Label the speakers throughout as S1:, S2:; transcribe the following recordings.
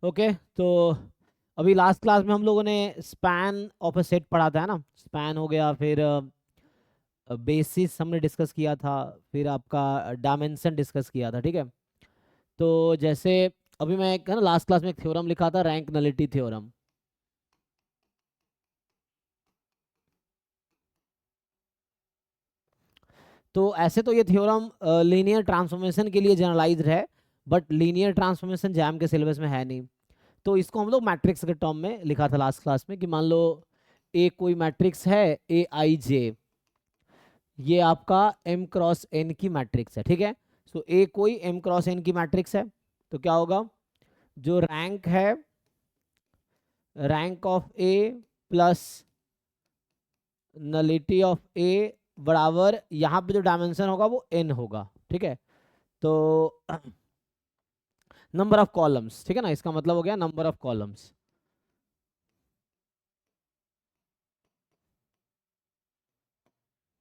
S1: Okay, तो अभी last class में हम लोगों ने स्पैन ऑफ अ सेट पढ़ा था, है ना। स्पैन हो गया, फिर बेसिस हमने डिस्कस किया था, फिर आपका डायमेंशन डिस्कस किया था, ठीक है। तो जैसे अभी मैं एक है ना लास्ट क्लास में एक थ्योरम लिखा था, रैंक नलिटी थ्योरम। तो ऐसे तो ये थ्योरम लीनियर ट्रांसफॉर्मेशन के लिए जनरलाइज्ड है, बट लीनियर ट्रांसफॉर्मेशन जैम के सिलेबस में है नहीं। तो इसको हम लोग मैट्रिक्स के टर्म में लिखा था लास्ट क्लास में, कि मान लो ए कोई मैट्रिक्स है, ए आई जे, ये आपका m क्रॉस n की मैट्रिक्स है, ठीक है। सो ए कोई m क्रॉस n की मैट्रिक्स है, तो क्या होगा, जो रैंक है, rank of A plus nullity of A बराबर यहाँ पे जो डायमेंशन होगा वो n होगा, ठीक है। तो नंबर ऑफ कॉलम्स, ठीक है ना, इसका मतलब हो गया number of columns.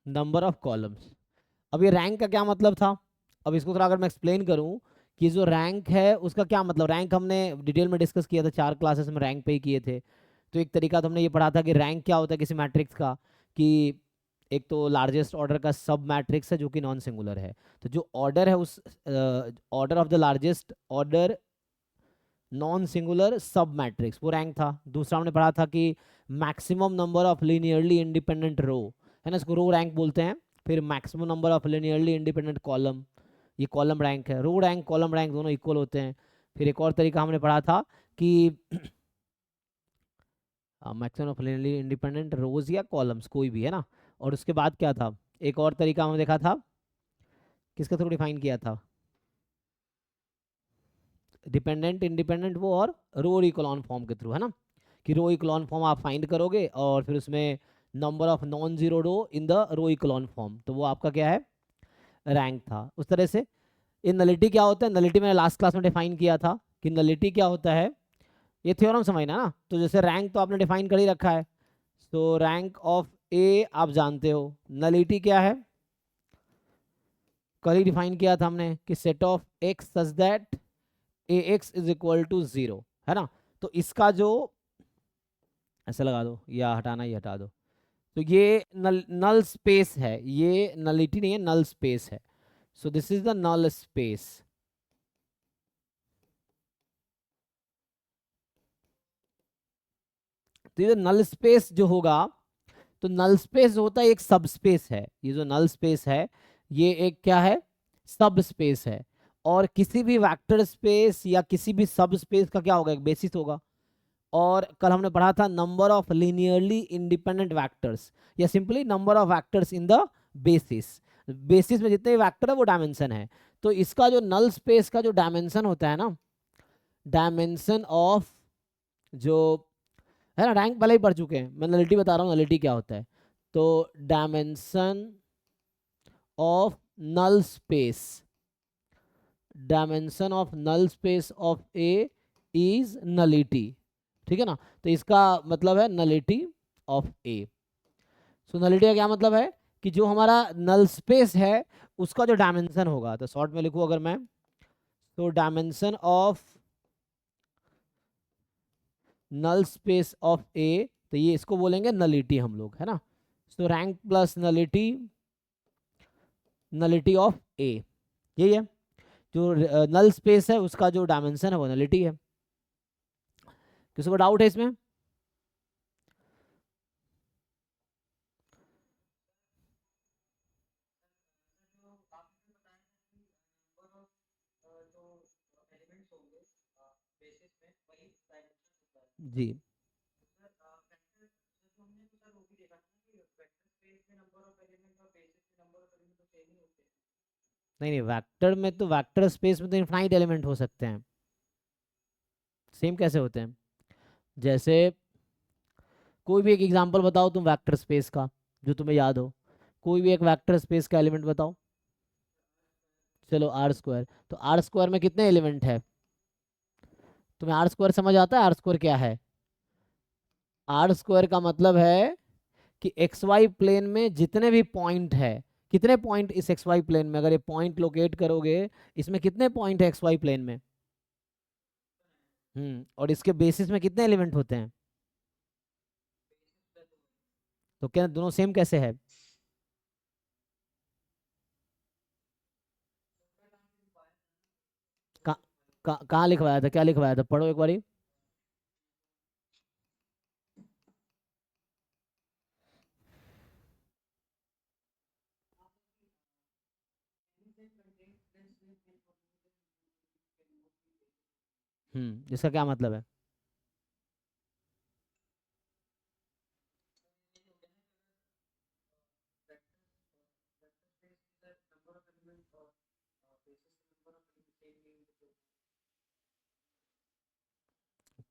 S1: Number of columns. अब ये रैंक का क्या मतलब था, अब इसको थोड़ा अगर मैं एक्सप्लेन करूं कि जो रैंक है उसका क्या मतलब, रैंक हमने डिटेल में डिस्कस किया था, 4 क्लासेस में रैंक पे ही किए थे। तो एक तरीका तो हमने ये पढ़ा था कि रैंक क्या होता है किसी मैट्रिक्स का, कि एक तो लार्जेस्ट ऑर्डर का सब मैट्रिक्स है जो कि नॉन सिंगुलर है, तो जो ऑर्डर है उस order of the largest order non singular sub matrix, वो रैंक था। दूसरा हमने पढ़ा था कि maximum number of linearly independent row, है ना, इसको रो रैंक बोलते हैं। फिर maximum number of linearly independent column, ये कॉलम रैंक है। रो रैंक कॉलम रैंक दोनों इक्वल होते हैं। फिर एक और तरीका हमने पढ़ा था कि मैक्सिमम ऑफ लीनियरली इंडिपेंडेंट रोज या कॉलम्स कोई भी, है ना। और उसके बाद क्या था, एक और तरीका हमने देखा था, किसके थ्रू डिफाइन किया था, डिपेंडेंट इंडिपेंडेंट वो, और रो इकोलॉन फॉर्म के थ्रू, है ना, कि रो इकोलॉन फॉर्म आप फाइंड करोगे और फिर उसमें number of non zero row in the row echelon form, तो वो आपका क्या है, रैंक था। उस तरह से ये नलिटी क्या होता है, नलिटी मैंने लास्ट क्लास में डिफाइन किया था कि नलिटी क्या होता है, ये थ्योरम समझना ना। तो जैसे रैंक तो आपने डिफाइन कर ही रखा है, तो रैंक ऑफ ए आप जानते हो, नलिटी क्या है, कल ही डिफाइन किया था हमने कि set of x such that A x is equal to 0, है ना। तो इसका जो, ऐसा लगा दो या हटाना ही हटा दो, तो ये नल स्पेस है, ये नलिटी नहीं है, नल स्पेस है। So this is the null space. तो ये नल स्पेस जो होगा, तो नल स्पेस होता है एक सब स्पेस है, ये जो नल स्पेस है ये एक क्या है, सब स्पेस है। और किसी भी वेक्टर स्पेस या किसी भी सब स्पेस का क्या होगा, एक बेसिस होगा। और कल हमने पढ़ा था number of linearly independent vectors, या simply number of vectors in the basis. Basis में जितने वेक्टर है वो डायमेंशन है। तो इसका जो नल स्पेस का जो डायमेंशन होता है ना, डायमेंशन ऑफ, जो है ना, रैंक पहले ही पढ़ चुके हैं, मैं नलिटी बता रहा हूँ नलिटी क्या होता है। तो dimension of null space, dimension of null space of A is nullity, ठीक है ना। तो इसका मतलब है nullity of A. So nullity का क्या मतलब है, कि जो हमारा नल स्पेस है उसका जो डायमेंशन होगा, तो शॉर्ट में लिखूं अगर मैं, तो dimension of null space of A, तो ये इसको बोलेंगे नलिटी हम लोग, है ना। So rank plus nullity, nullity of A, यही है। जो नल स्पेस है उसका जो डायमेंशन है वो नलिटी है। किसी को डाउट है इसमें? जी, नहीं नहीं, वेक्टर में तो, वेक्टर स्पेस में तो इनफाइनाइट एलिमेंट हो सकते हैं। सेम कैसे होते हैं, जैसे कोई भी एक एग्जांपल बताओ तुम वेक्टर स्पेस का, जो तुम्हें याद हो, कोई भी एक वेक्टर स्पेस का एलिमेंट बताओ। चलो आर स्क्वायर, तो आर स्क्वायर में कितने एलिमेंट है, तुम्हें आर स्क्वायर समझ आता है, आर स्क्वायर क्या है? आर स्क्वायर का मतलब है कि एक्स वाई प्लेन में जितने भी पॉइंट है, कितने पॉइंट इस एक्स वाई प्लेन में, अगर ये पॉइंट लोकेट करोगे, इसमें कितने पॉइंट है एक्स वाई प्लेन में? और इसके बेसिस में कितने एलिमेंट होते हैं? तो क्या दोनों सेम कैसे है? कहाँ लिखवाया था, क्या लिखवाया था, पढ़ो एक बारी। इसका क्या मतलब है?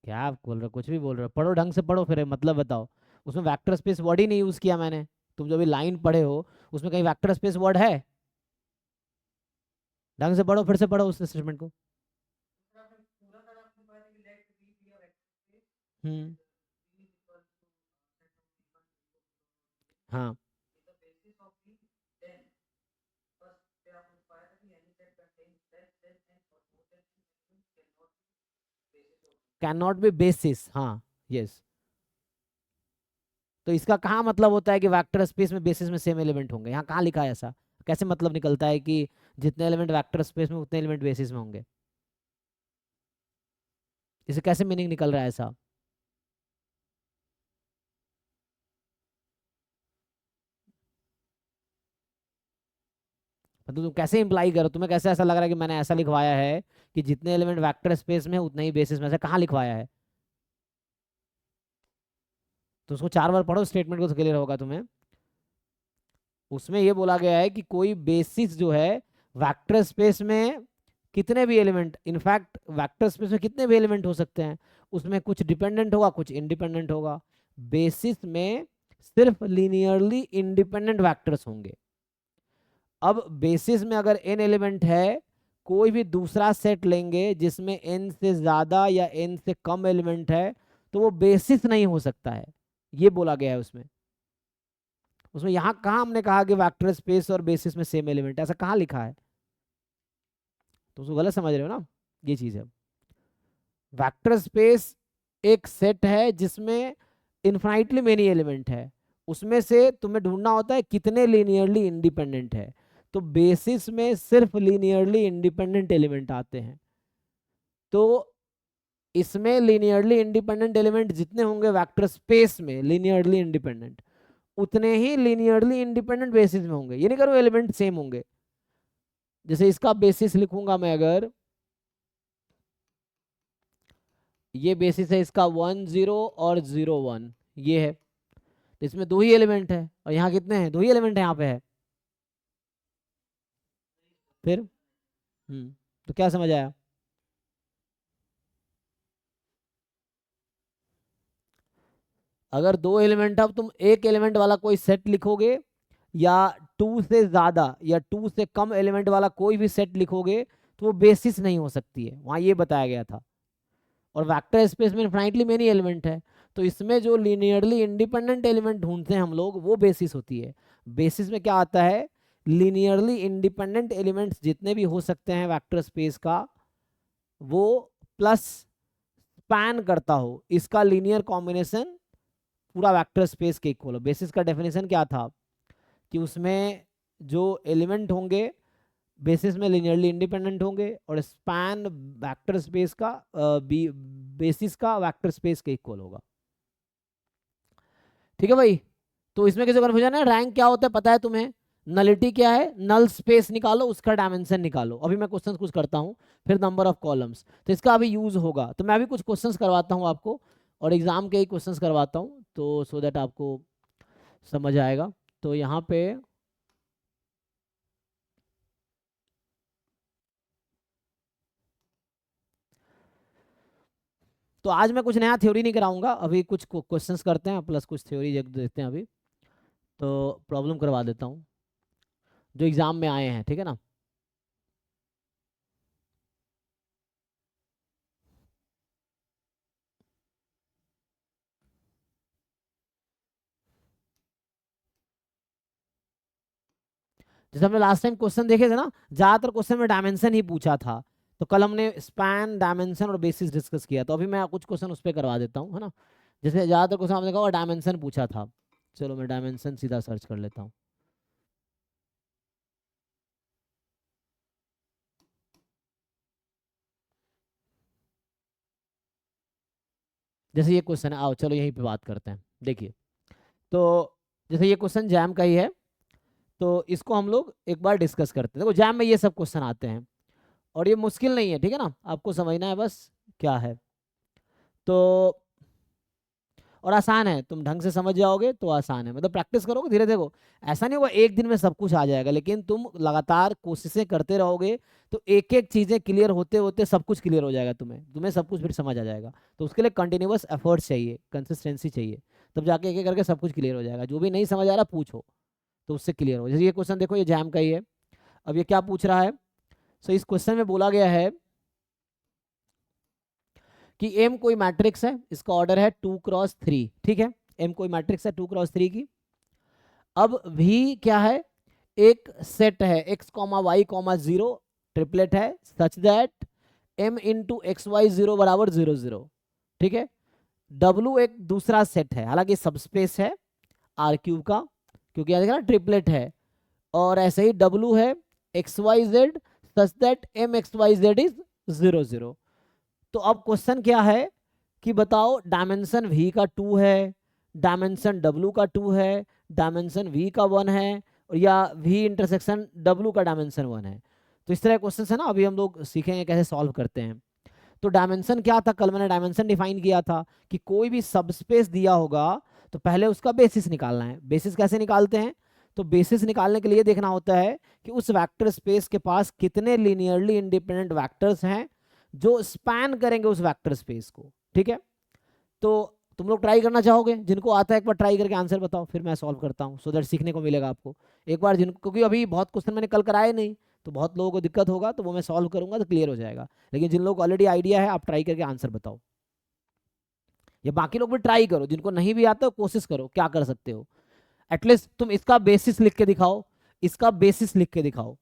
S1: क्या आप बोल रहे हो, कुछ भी बोल रहे हो, पढ़ो ढंग से पढ़ो, फिर मतलब बताओ। उसमें वेक्टर स्पेस वर्ड ही नहीं यूज किया मैंने। तुम जो भी लाइन पढ़े हो उसमें कहीं वेक्टर स्पेस वर्ड है? ढंग से पढ़ो, फिर से पढ़ो उस स्टेटमेंट को। हम्म। हाँ। कैन नॉट बी बेसिस, हाँ। यस। तो इसका कहाँ मतलब होता है कि वेक्टर स्पेस में बेसिस में सेम एलिमेंट होंगे? यहाँ कहाँ लिखा है ऐसा? कैसे मतलब निकलता है कि जितने एलिमेंट वेक्टर स्पेस में उतने एलिमेंट बेसिस में होंगे? इसे कैसे मीनिंग निकल रहा है ऐसा? मतलब तुम कैसे इंप्लाई करो, तुम्हें कैसे ऐसा लग रहा है कि मैंने ऐसा लिखवाया है कि जितने एलिमेंट वेक्टर स्पेस में उतने ही बेसिस में? ऐसा कहाँ लिखवाया है? तो उसको 4 बार पढ़ो स्टेटमेंट को, तो क्लियर होगा तुम्हें। उसमें ये बोला गया है कि कोई बेसिस जो है वेक्टर स्पेस में कितने भी एलिमेंट, इनफैक्ट वेक्टर स्पेस में कितने भी एलिमेंट हो सकते हैं, उसमें कुछ डिपेंडेंट होगा कुछ इंडिपेंडेंट होगा। बेसिस में सिर्फ लीनियरली इंडिपेंडेंट वेक्टर्स होंगे। अब बेसिस में अगर n एलिमेंट है, कोई भी दूसरा सेट लेंगे जिसमें n से ज्यादा या n से कम एलिमेंट है, तो वो बेसिस नहीं हो सकता है। ये बोला गया है उसमें। उसमें यहाँ कहाँ हमने कहा कि वेक्टर स्पेस और बेसिस में सेम एलिमेंट, ऐसा कहाँ लिखा है? तो उसको गलत समझ रहे हो ना, ये चीज है। वेक्टर स्पेस एक सेट है जिसमें इन्फाइनाइटली मेनी एलिमेंट है, उसमें से तुम्हें ढूंढना होता है कितने लीनियरली इंडिपेंडेंट है। तो बेसिस में सिर्फ लीनियरली इंडिपेंडेंट एलिमेंट आते हैं। तो इसमें लीनियरली इंडिपेंडेंट एलिमेंट जितने होंगे वेक्टर स्पेस में लीनियरली इंडिपेंडेंट, उतने ही लीनियरली इंडिपेंडेंट बेसिस में होंगे। ये नहीं करो एलिमेंट सेम होंगे। जैसे इसका बेसिस लिखूंगा मैं, अगर ये बेसिस है इसका 1 0 और 0 1, ये है, तो इसमें दो ही एलिमेंट है, और यहाँ कितने हैं, दो ही एलिमेंट है यहाँ पे है। फिर तो क्या समझ आया? अगर दो एलिमेंट, अब तुम एक एलिमेंट वाला कोई सेट लिखोगे या टू से ज्यादा या टू से कम एलिमेंट वाला कोई भी सेट लिखोगे, तो वो बेसिस नहीं हो सकती है, वहां ये बताया गया था। और वेक्टर स्पेस में इनफाइनाइटली मेनी एलिमेंट है, तो इसमें जो लीनियरली इंडिपेंडेंट एलिमेंट ढूंढते हैं हम लोग, वो बेसिस होती है। बेसिस में क्या आता है, लीनियरली इंडिपेंडेंट एलिमेंट्स जितने भी हो सकते हैं वेक्टर स्पेस का, वो प्लस स्पैन करता हो इसका लीनियर कॉम्बिनेशन पूरा वेक्टर स्पेस के इक्वल हो। बेसिस का डेफिनेशन क्या था कि उसमें जो एलिमेंट होंगे बेसिस में लीनियरली इंडिपेंडेंट होंगे, और स्पैन वेक्टर स्पेस का बेसिस का वेक्टर स्पेस के इक्वल होगा। ठीक है भाई? तो इसमें किसी कन्फ्यूजन है? रैंक क्या होता है पता है तुम्हें? नलिटी क्या है? नल स्पेस निकालो, उसका डायमेंशन निकालो। अभी मैं क्वेश्चंस कुछ करता हूँ, फिर नंबर ऑफ कॉलम्स, तो इसका अभी यूज होगा। तो मैं अभी कुछ क्वेश्चंस करवाता हूँ आपको, और एग्जाम के ही क्वेश्चंस करवाता हूँ, तो सो दैट आपको समझ आएगा। तो यहाँ पे तो आज मैं कुछ नया थ्योरी नहीं कराऊंगा, अभी कुछ क्वेश्चंस करते हैं प्लस कुछ थ्योरी देखते हैं अभी। तो प्रॉब्लम करवा देता हूँ जो एग्जाम में आए हैं, ठीक है ना? जैसे हमने लास्ट टाइम क्वेश्चन देखे थे ना, ज्यादातर क्वेश्चन में डायमेंशन ही पूछा था। तो कल हमने स्पैन, डायमेंशन और बेसिस डिस्कस किया, तो अभी मैं कुछ क्वेश्चन उस पर करवा देता हूँ, है ना। जैसे ज़्यादातर क्वेश्चन आपने कहा डायमेंशन पूछा था, चलो मैं डायमेंशन सीधा सर्च कर लेता हूँ। जैसे ये क्वेश्चन है, आओ चलो यहीं पे बात करते हैं। देखिए, तो जैसे ये क्वेश्चन जैम का ही है, तो इसको हम लोग एक बार डिस्कस करते हैं। देखो जैम में ये सब क्वेश्चन आते हैं और ये मुश्किल नहीं है, ठीक है ना, आपको समझना है बस क्या है। तो और आसान है, तुम ढंग से समझ जाओगे तो आसान है, मतलब प्रैक्टिस करोगे धीरे। देखो ऐसा नहीं होगा एक दिन में सब कुछ आ जाएगा, लेकिन तुम लगातार कोशिशें करते रहोगे तो एक एक चीजें क्लियर होते होते सब कुछ क्लियर हो जाएगा, तुम्हें तुम्हें सब कुछ फिर समझ आ जाएगा। तो उसके लिए कंटिन्यूअस एफर्ट्स चाहिए, कंसिस्टेंसी चाहिए, तब जाके एक एक करके सब कुछ क्लियर हो जाएगा। जो भी नहीं समझ आ रहा पूछो तो उससे क्लियर हो। जैसे ये क्वेश्चन देखो, ये जैम का ही है। अब ये क्या पूछ रहा है, सो इस क्वेश्चन में बोला गया है कि एम कोई मैट्रिक्स है, इसका ऑर्डर है 2x3, ठीक है। एम कोई मैट्रिक्स है 2x3 की। अब भी क्या है, एक सेट है X comma Y comma zero, triplet है such that M into X Y zero बराबर 0 0, ठीक है। डब्लू एक दूसरा सेट है, हालांकि सबस्पेस है आर क्यूब का, क्योंकि यहाँ देखा ना ट्रिपलेट है। और ऐसे ही डब्लू है x y z such that M x y z is 0 0। तो अब क्वेश्चन क्या है कि बताओ डायमेंशन वी का 2 है, डायमेंशन डब्लू का 2 है, डायमेंशन वी का 1 है, और या वी इंटरसेक्शन डब्लू का डायमेंशन 1 है। तो इस तरह क्वेश्चन है ना, अभी हम लोग सीखेंगे कैसे सॉल्व करते हैं। तो डायमेंशन क्या था, कल मैंने डायमेंशन डिफाइन किया था कि कोई भी सबस्पेस दिया होगा तो पहले उसका बेसिस निकालना है। बेसिस कैसे निकालते हैं, तो बेसिस निकालने के लिए देखना होता है कि उस वेक्टर स्पेस के पास कितने लीनियरली इंडिपेंडेंट वेक्टर्स हैं जो स्पैन करेंगे उस वेक्टर स्पेस को, ठीक है। तो तुम लोग ट्राई करना चाहोगे, जिनको आता है एक बार ट्राई करके आंसर बताओ, फिर मैं सॉल्व करता हूँ, सो दैट सीखने को मिलेगा आपको एक बार। जिनको, क्योंकि अभी बहुत क्वेश्चन मैंने कल कराए नहीं, तो बहुत लोगों को दिक्कत होगा, तो वो मैं सॉल्व करूंगा तो क्लियर हो जाएगा। लेकिन जिन लोगों को ऑलरेडी आइडिया है, आप ट्राई करके आंसर बताओ, या बाकी लोग भी ट्राई करो, जिनको नहीं भी आता कोशिश करो, क्या कर सकते हो एटलीस्ट तुम इसका बेसिस लिख के दिखाओ, इसका बेसिस लिख के दिखाओ।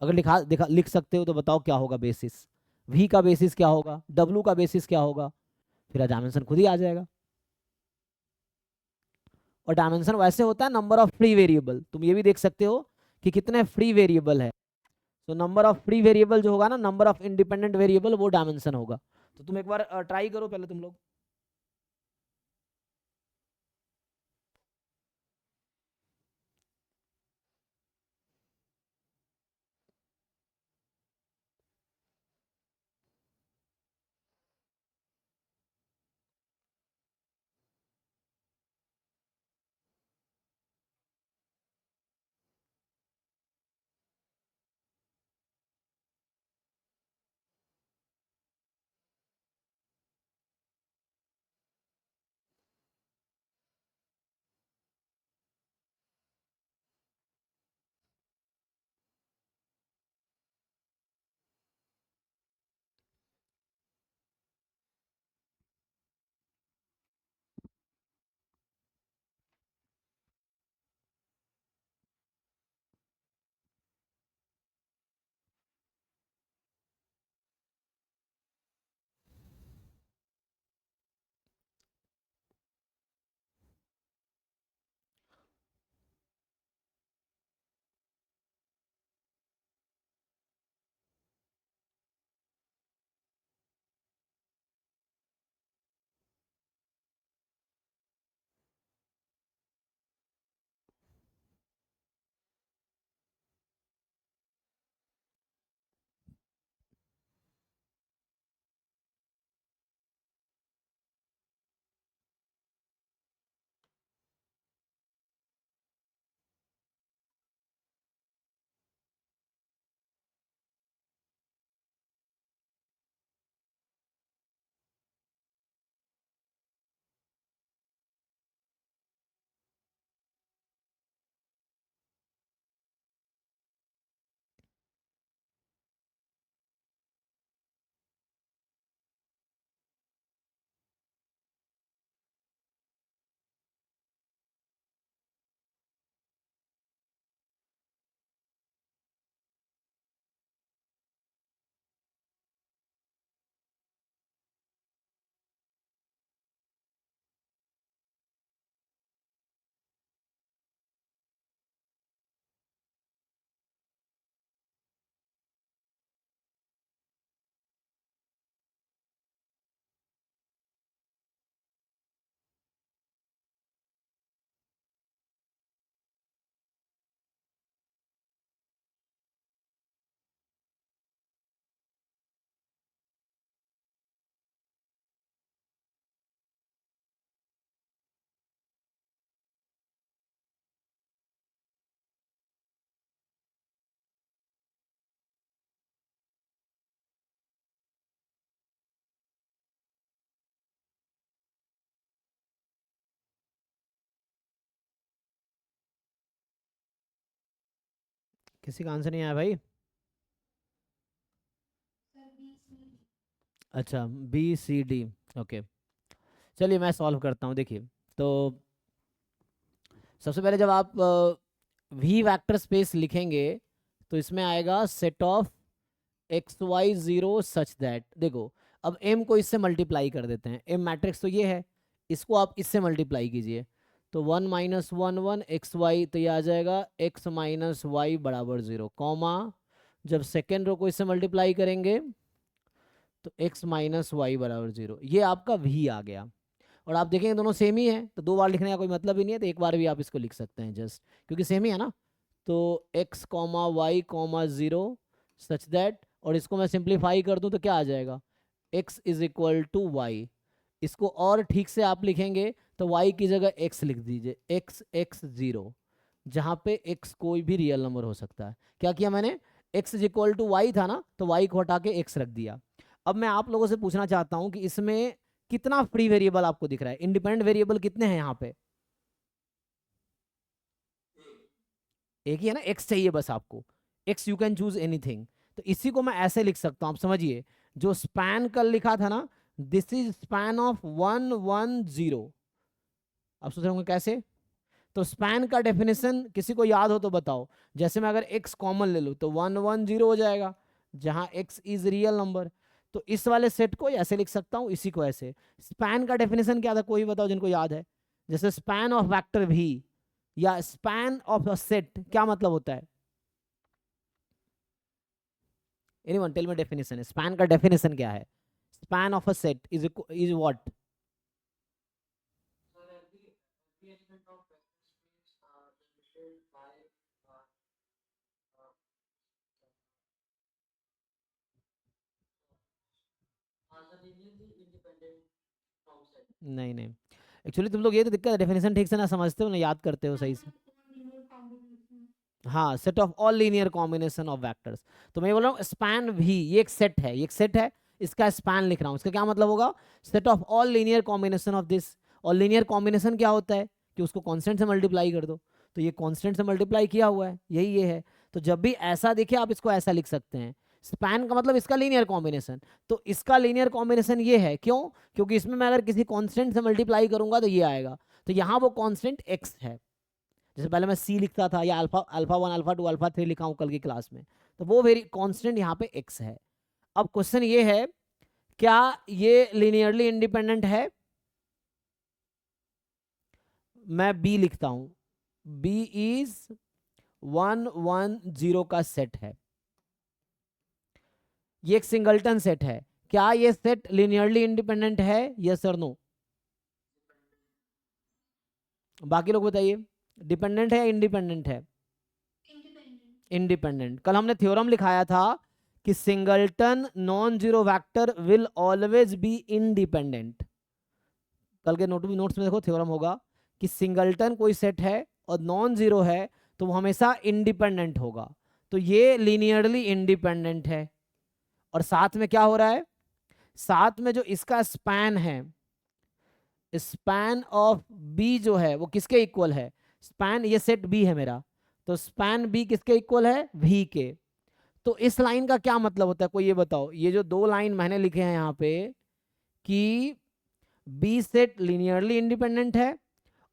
S1: अगर लिख सकते हो तो बताओ क्या होगा बेसिस, वी का बेसिस क्या होगा, डब्ल्यू का बेसिस क्या होगा, फिर डायमेंशन खुद ही आ जाएगा। और डायमेंशन वैसे होता है नंबर ऑफ फ्री वेरिएबल, तुम ये भी देख सकते हो कि कितने फ्री वेरिएबल है। तो नंबर ऑफ फ्री वेरिएबल जो होगा ना, नंबर ऑफ इंडिपेंडेंट वेरिएबल, वो डायमेंशन होगा। तो तुम एक बार ट्राई करो पहले तुम लोग। किसी का आंसर नहीं आया भाई? अच्छा, बी सी डी, ओके। चलिए मैं सॉल्व करता हूँ। देखिए, तो सबसे पहले जब आप वी वेक्टर स्पेस लिखेंगे तो इसमें आएगा set of x Y zero such that, देखो अब एम को इससे मल्टीप्लाई कर देते हैं, एम मैट्रिक्स तो ये है, इसको आप इससे मल्टीप्लाई कीजिए, तो 1 - 1 1 एक्स वाई, तो ये आ जाएगा x - y बराबर 0, कॉमा जब सेकेंड रो को इससे मल्टीप्लाई करेंगे तो x - y बराबर 0, ये आपका v आ गया। और आप देखेंगे दोनों सेम ही है, तो दो बार लिखने का कोई मतलब ही नहीं है, तो एक बार भी आप इसको लिख सकते हैं जस्ट, क्योंकि सेम ही है ना। तो x, y, 0 सच दैट, और इसको मैं सिंप्लीफाई कर दूं तो क्या आ जाएगा, x = y। इसको और ठीक से आप लिखेंगे तो y की जगह x लिख दीजिए, x 0, जहाँ पे x कोई भी रियल नंबर हो सकता है। क्या किया मैंने, x = y था ना, तो y को हटा के x रख दिया। अब मैं आप लोगों से पूछना चाहता हूं कि इसमें कितना फ्री वेरिएबल आपको दिख रहा है, इंडिपेंडेंट वेरिएबल कितने हैं यहाँ पे? एक ही है ना, एक्स चाहिए बस आपको, x you can choose anything. तो इसी को मैं ऐसे लिख सकता हूँ, आप समझिए, जो स्पैन कल लिखा था ना, दिस इज स्पैन ऑफ 1 1 0। आप सोच रहे होंगे कैसे? तो स्पैन का डेफिनेशन किसी को याद हो तो बताओ। जैसे मैं अगर x कॉमन ले लूँ तो 1 1 0 हो जाएगा, जहां x इज रियल नंबर। तो इस वाले सेट को ऐसे लिख सकता हूँ, इसी को ऐसे। स्पैन का डेफिनेशन क्या था, कोई बताओ जिनको याद है? जैसे स्पैन ऑफ वेक्टर भी या स्पैन ऑफ अ सेट क्या मतलब होता है? Anyone tell me definition, span का डेफिनेशन क्या है? Span of a set is what? नहीं नहीं, एक्चुअली तुम लोग ये तो दिक्कत है, डेफिनेशन ठीक से ना समझते हो ना याद करते हो सही से। हाँ, set of all linear combination of vectors. तो मैं बोल रहा हूँ स्पैन भी, ये एक सेट है, ये एक सेट है, इसका स्पैन लिख रहा हूँ, इसका क्या मतलब होगा, set of all linear combination of this. और लीनियर कॉम्बिनेशन क्या होता है कि उसको कांस्टेंट से मल्टीप्लाई कर दो, तो ये कांस्टेंट से मल्टीप्लाई किया हुआ है, यही ये है। तो जब भी ऐसा दिखे आप इसको ऐसा लिख सकते हैं, स्पैन का मतलब इसका लीनियर कॉम्बिनेशन। तो इसका लीनियर कॉम्बिनेशन ये है, क्यों? क्योंकि इसमें मैं अगर किसी कांस्टेंट से मल्टीप्लाई करूंगा तो ये आएगा, तो यहाँ वो कांस्टेंट x है। जैसे पहले मैं सी लिखता था या अल्फा अल्फा 1 अल्फा 2 अल्फा 3 लिखा हूँ कल की क्लास में, तो वो वेरी कांस्टेंट यहाँ पे x है। अब क्वेश्चन ये है, क्या ये लिनियरली इंडिपेंडेंट है? मैं b लिखता हूं, b इज 1 1 0 का सेट है, ये एक सिंगलटन सेट है। क्या ये सेट लिनियरली इंडिपेंडेंट है, यस और नो? बाकी लोग बताइए, डिपेंडेंट है या इंडिपेंडेंट है? इंडिपेंडेंट। कल हमने थ्योरम लिखाया था कि singleton non zero vector will always be independent. कल के नोट्स में देखो थ्योरम होगा कि सिंगलटन कोई सेट है और नॉन जीरो है तो वो हमेशा इंडिपेंडेंट होगा। तो ये लीनियरली इंडिपेंडेंट है। और साथ में क्या हो रहा है, साथ में जो इसका स्पैन है, स्पैन ऑफ बी जो है वो किसके इक्वल है? स्पैन, ये सेट बी है मेरा, तो स्पैन बी किसके इक्वल है? वी के। तो इस लाइन का क्या मतलब होता है, कोई ये बताओ? ये जो दो लाइन मैंने लिखे हैं यहाँ पे कि बी सेट लिनियरली इंडिपेंडेंट है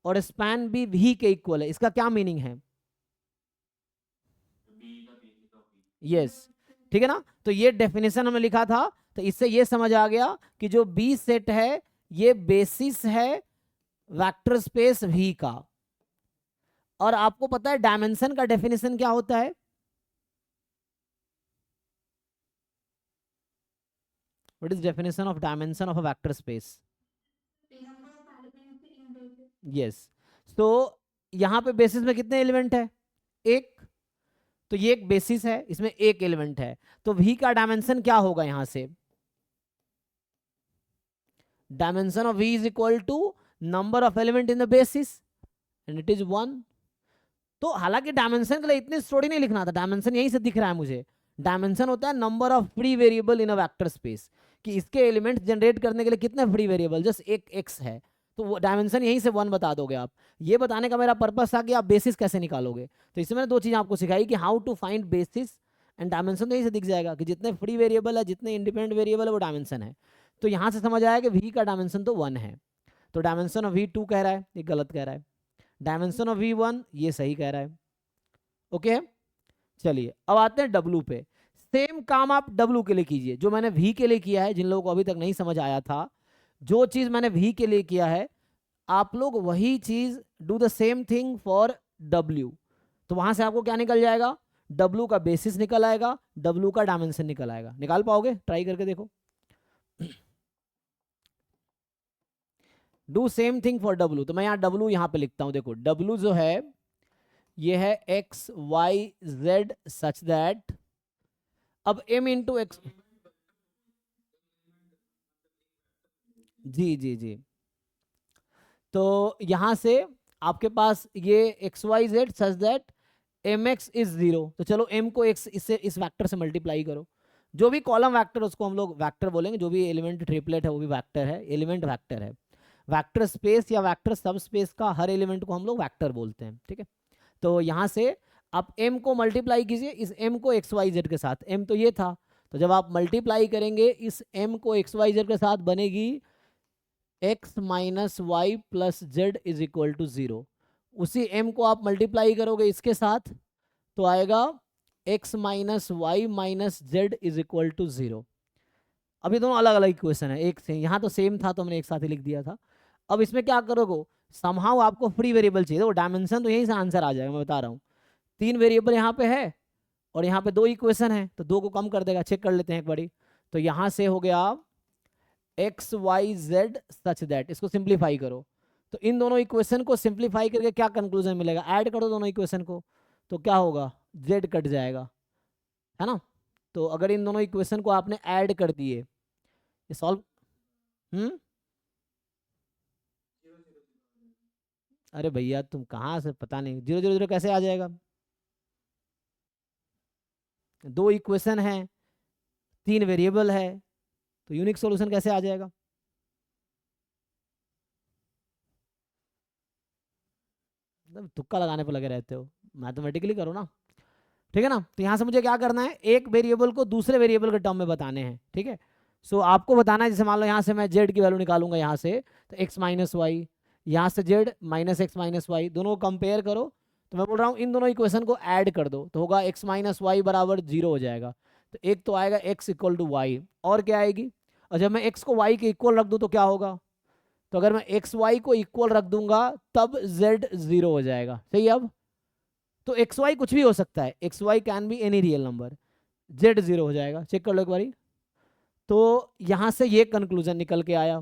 S1: और स्पैन बी वी के इक्वल है, इसका क्या मीनिंग है? यस, ठीक है ना। तो ये डेफिनेशन हमने लिखा था, तो इससे ये समझ आ गया कि जो बी सेट है ये बेसिस है वेक्टर स्पेस वी का। और आपको पता है डायमेंशन का डेफिनेशन क्या होता है? What is definition of dimension of a vector space? Yes. तो यहाँ पे बेसिस में कितने एलिमेंट है? एक। तो ये एक बेसिस है, इसमें एक एलिमेंट है, तो v का डायमेंशन क्या होगा यहां से? Dimension of v is equal to number of element in the basis and it is 1। तो हालांकि डायमेंशन के लिए इतनी स्टोरी नहीं लिखना था, डायमेंशन यहीं से दिख रहा है मुझे। डायमेंशन होता है number of free variable in a vector space, कि इसके एलिमेंट्स जनरेट करने के लिए कितने फ्री वेरिएबल, जस्ट एक x है। तो वो डायमेंशन यहीं से 1 बता दोगे आप। ये बताने का मेरा पर्पस था कि आप बेसिस कैसे निकालोगे। तो इसमें मैंने 2 चीज़ आपको सिखाई कि how to find basis and dimension. तो यहीं से दिख जाएगा कि जितने फ्री वेरिएबल है, जितने इंडिपेंडेंट वेरिएबल है, वो डायमेंशन है। तो यहाँ से समझ आया कि v का डायमेंशन तो 1 है। तो डायमेंशन ऑफ v2 कह रहा है, ये गलत कह रहा है। डायमेंशन ऑफ v1 ये सही कह रहा है। ओके, चलिए अब आते हैं w पे। सेम काम आप w के लिए कीजिए जो मैंने v के लिए किया है। जिन लोगों को अभी तक नहीं समझ आया था, जो चीज़ मैंने v के लिए किया है, आप लोग वही चीज़ do the same thing for w। तो वहां से आपको क्या निकल जाएगा? w का बेसिस निकल आएगा, w का डायमेंशन निकल आएगा। निकाल पाओगे? ट्राई करके देखो। Do same thing for w। तो मैं यहाँ w यहाँ पे लिखता हूँ। देखो w जो है ये है x y z such that, अब m इंटू एक्स, जी जी जी, तो यहां से आपके पास ये x y z such that M x is 0। तो चलो m को x इससे इस वेक्टर से मल्टीप्लाई करो। जो भी कॉलम वेक्टर उसको हम लोग वेक्टर बोलेंगे, जो भी एलिमेंट ट्रिपलेट है वो भी वेक्टर है, एलिमेंट वेक्टर है। वेक्टर स्पेस या वेक्टर सब स्पेस का हर एलिमेंट को हम लोग वेक्टर बोलते हैं, ठीक है। तो यहाँ से आप m को मल्टीप्लाई कीजिए इस m को एक्स वाई जेड के साथ। m तो ये था, तो जब आप मल्टीप्लाई करेंगे इस m को एक्स वाई जेड के साथ, बनेगी x minus y plus z is equal to 0। उसी m को आप मल्टीप्लाई करोगे इसके साथ तो आएगा x minus y minus z is equal to 0। अब ये दोनों अलग अलग इक्वेशन है, एक से यहाँ तो सेम था तो मैंने एक साथ ही लिख दिया था। अब इसमें क्या करोगे, समहाउ आपको फ्री वेरिएबल चाहिए। तो डायमेंशन तो यहीं से आंसर आ जाएगा, मैं बता रहा हूँ। 3 वेरिएबल यहाँ पे है और यहाँ पे 2 इक्वेशन है, तो 2 को कम कर देगा। चेक कर लेते हैं एक बारी। तो यहाँ से हो गया x y z such that, इसको सिंप्लीफाई करो। तो इन दोनों इक्वेशन को सिंप्लीफाई करके क्या कंक्लूजन मिलेगा, ऐड करो दोनों इक्वेशन को, तो क्या होगा, जेड कट जाएगा, है ना। तो अगर इन दोनों इक्वेशन को आपने ऐड कर दिए, ये सॉल्व, अरे भैया तुम कहाँ से, पता नहीं 0 0 0 कैसे आ जाएगा। 2 इक्वेशन है, 3 वेरिएबल है, तो यूनिक सॉल्यूशन कैसे आ जाएगा। तुक्का लगाने पर लगे रहते हो, मैथमेटिकली करो ना, ठीक है ना। तो यहाँ से मुझे क्या करना है, एक वेरिएबल को दूसरे वेरिएबल के टर्म में बताने हैं, ठीक है। सो आपको बताना है, जैसे मान लो यहाँ से मैं जेड की वैल्यू निकालूंगा यहाँ से, तो एक्स माइनस वाई, यहाँ से z minus x minus y, दोनों को कंपेयर करो। तो मैं बोल रहा हूँ इन दोनों इक्वेशन को ऐड कर दो, तो होगा एक्स माइनस वाई बराबर 0 हो जाएगा। तो एक तो आएगा एक्स इक्वल टू वाई, और क्या आएगी, और जब मैं एक्स को वाई के इक्वल रख दूँ तो क्या होगा, तो अगर मैं एक्स वाई को इक्वल रख दूंगा तब जेड 0 हो जाएगा, सही है। अब तो एक्स वाई कुछ भी हो सकता है, x y can be any real number, z 0 हो जाएगा। चेक कर लो एक बारी। तो यहां से ये कंक्लूजन निकल के आया।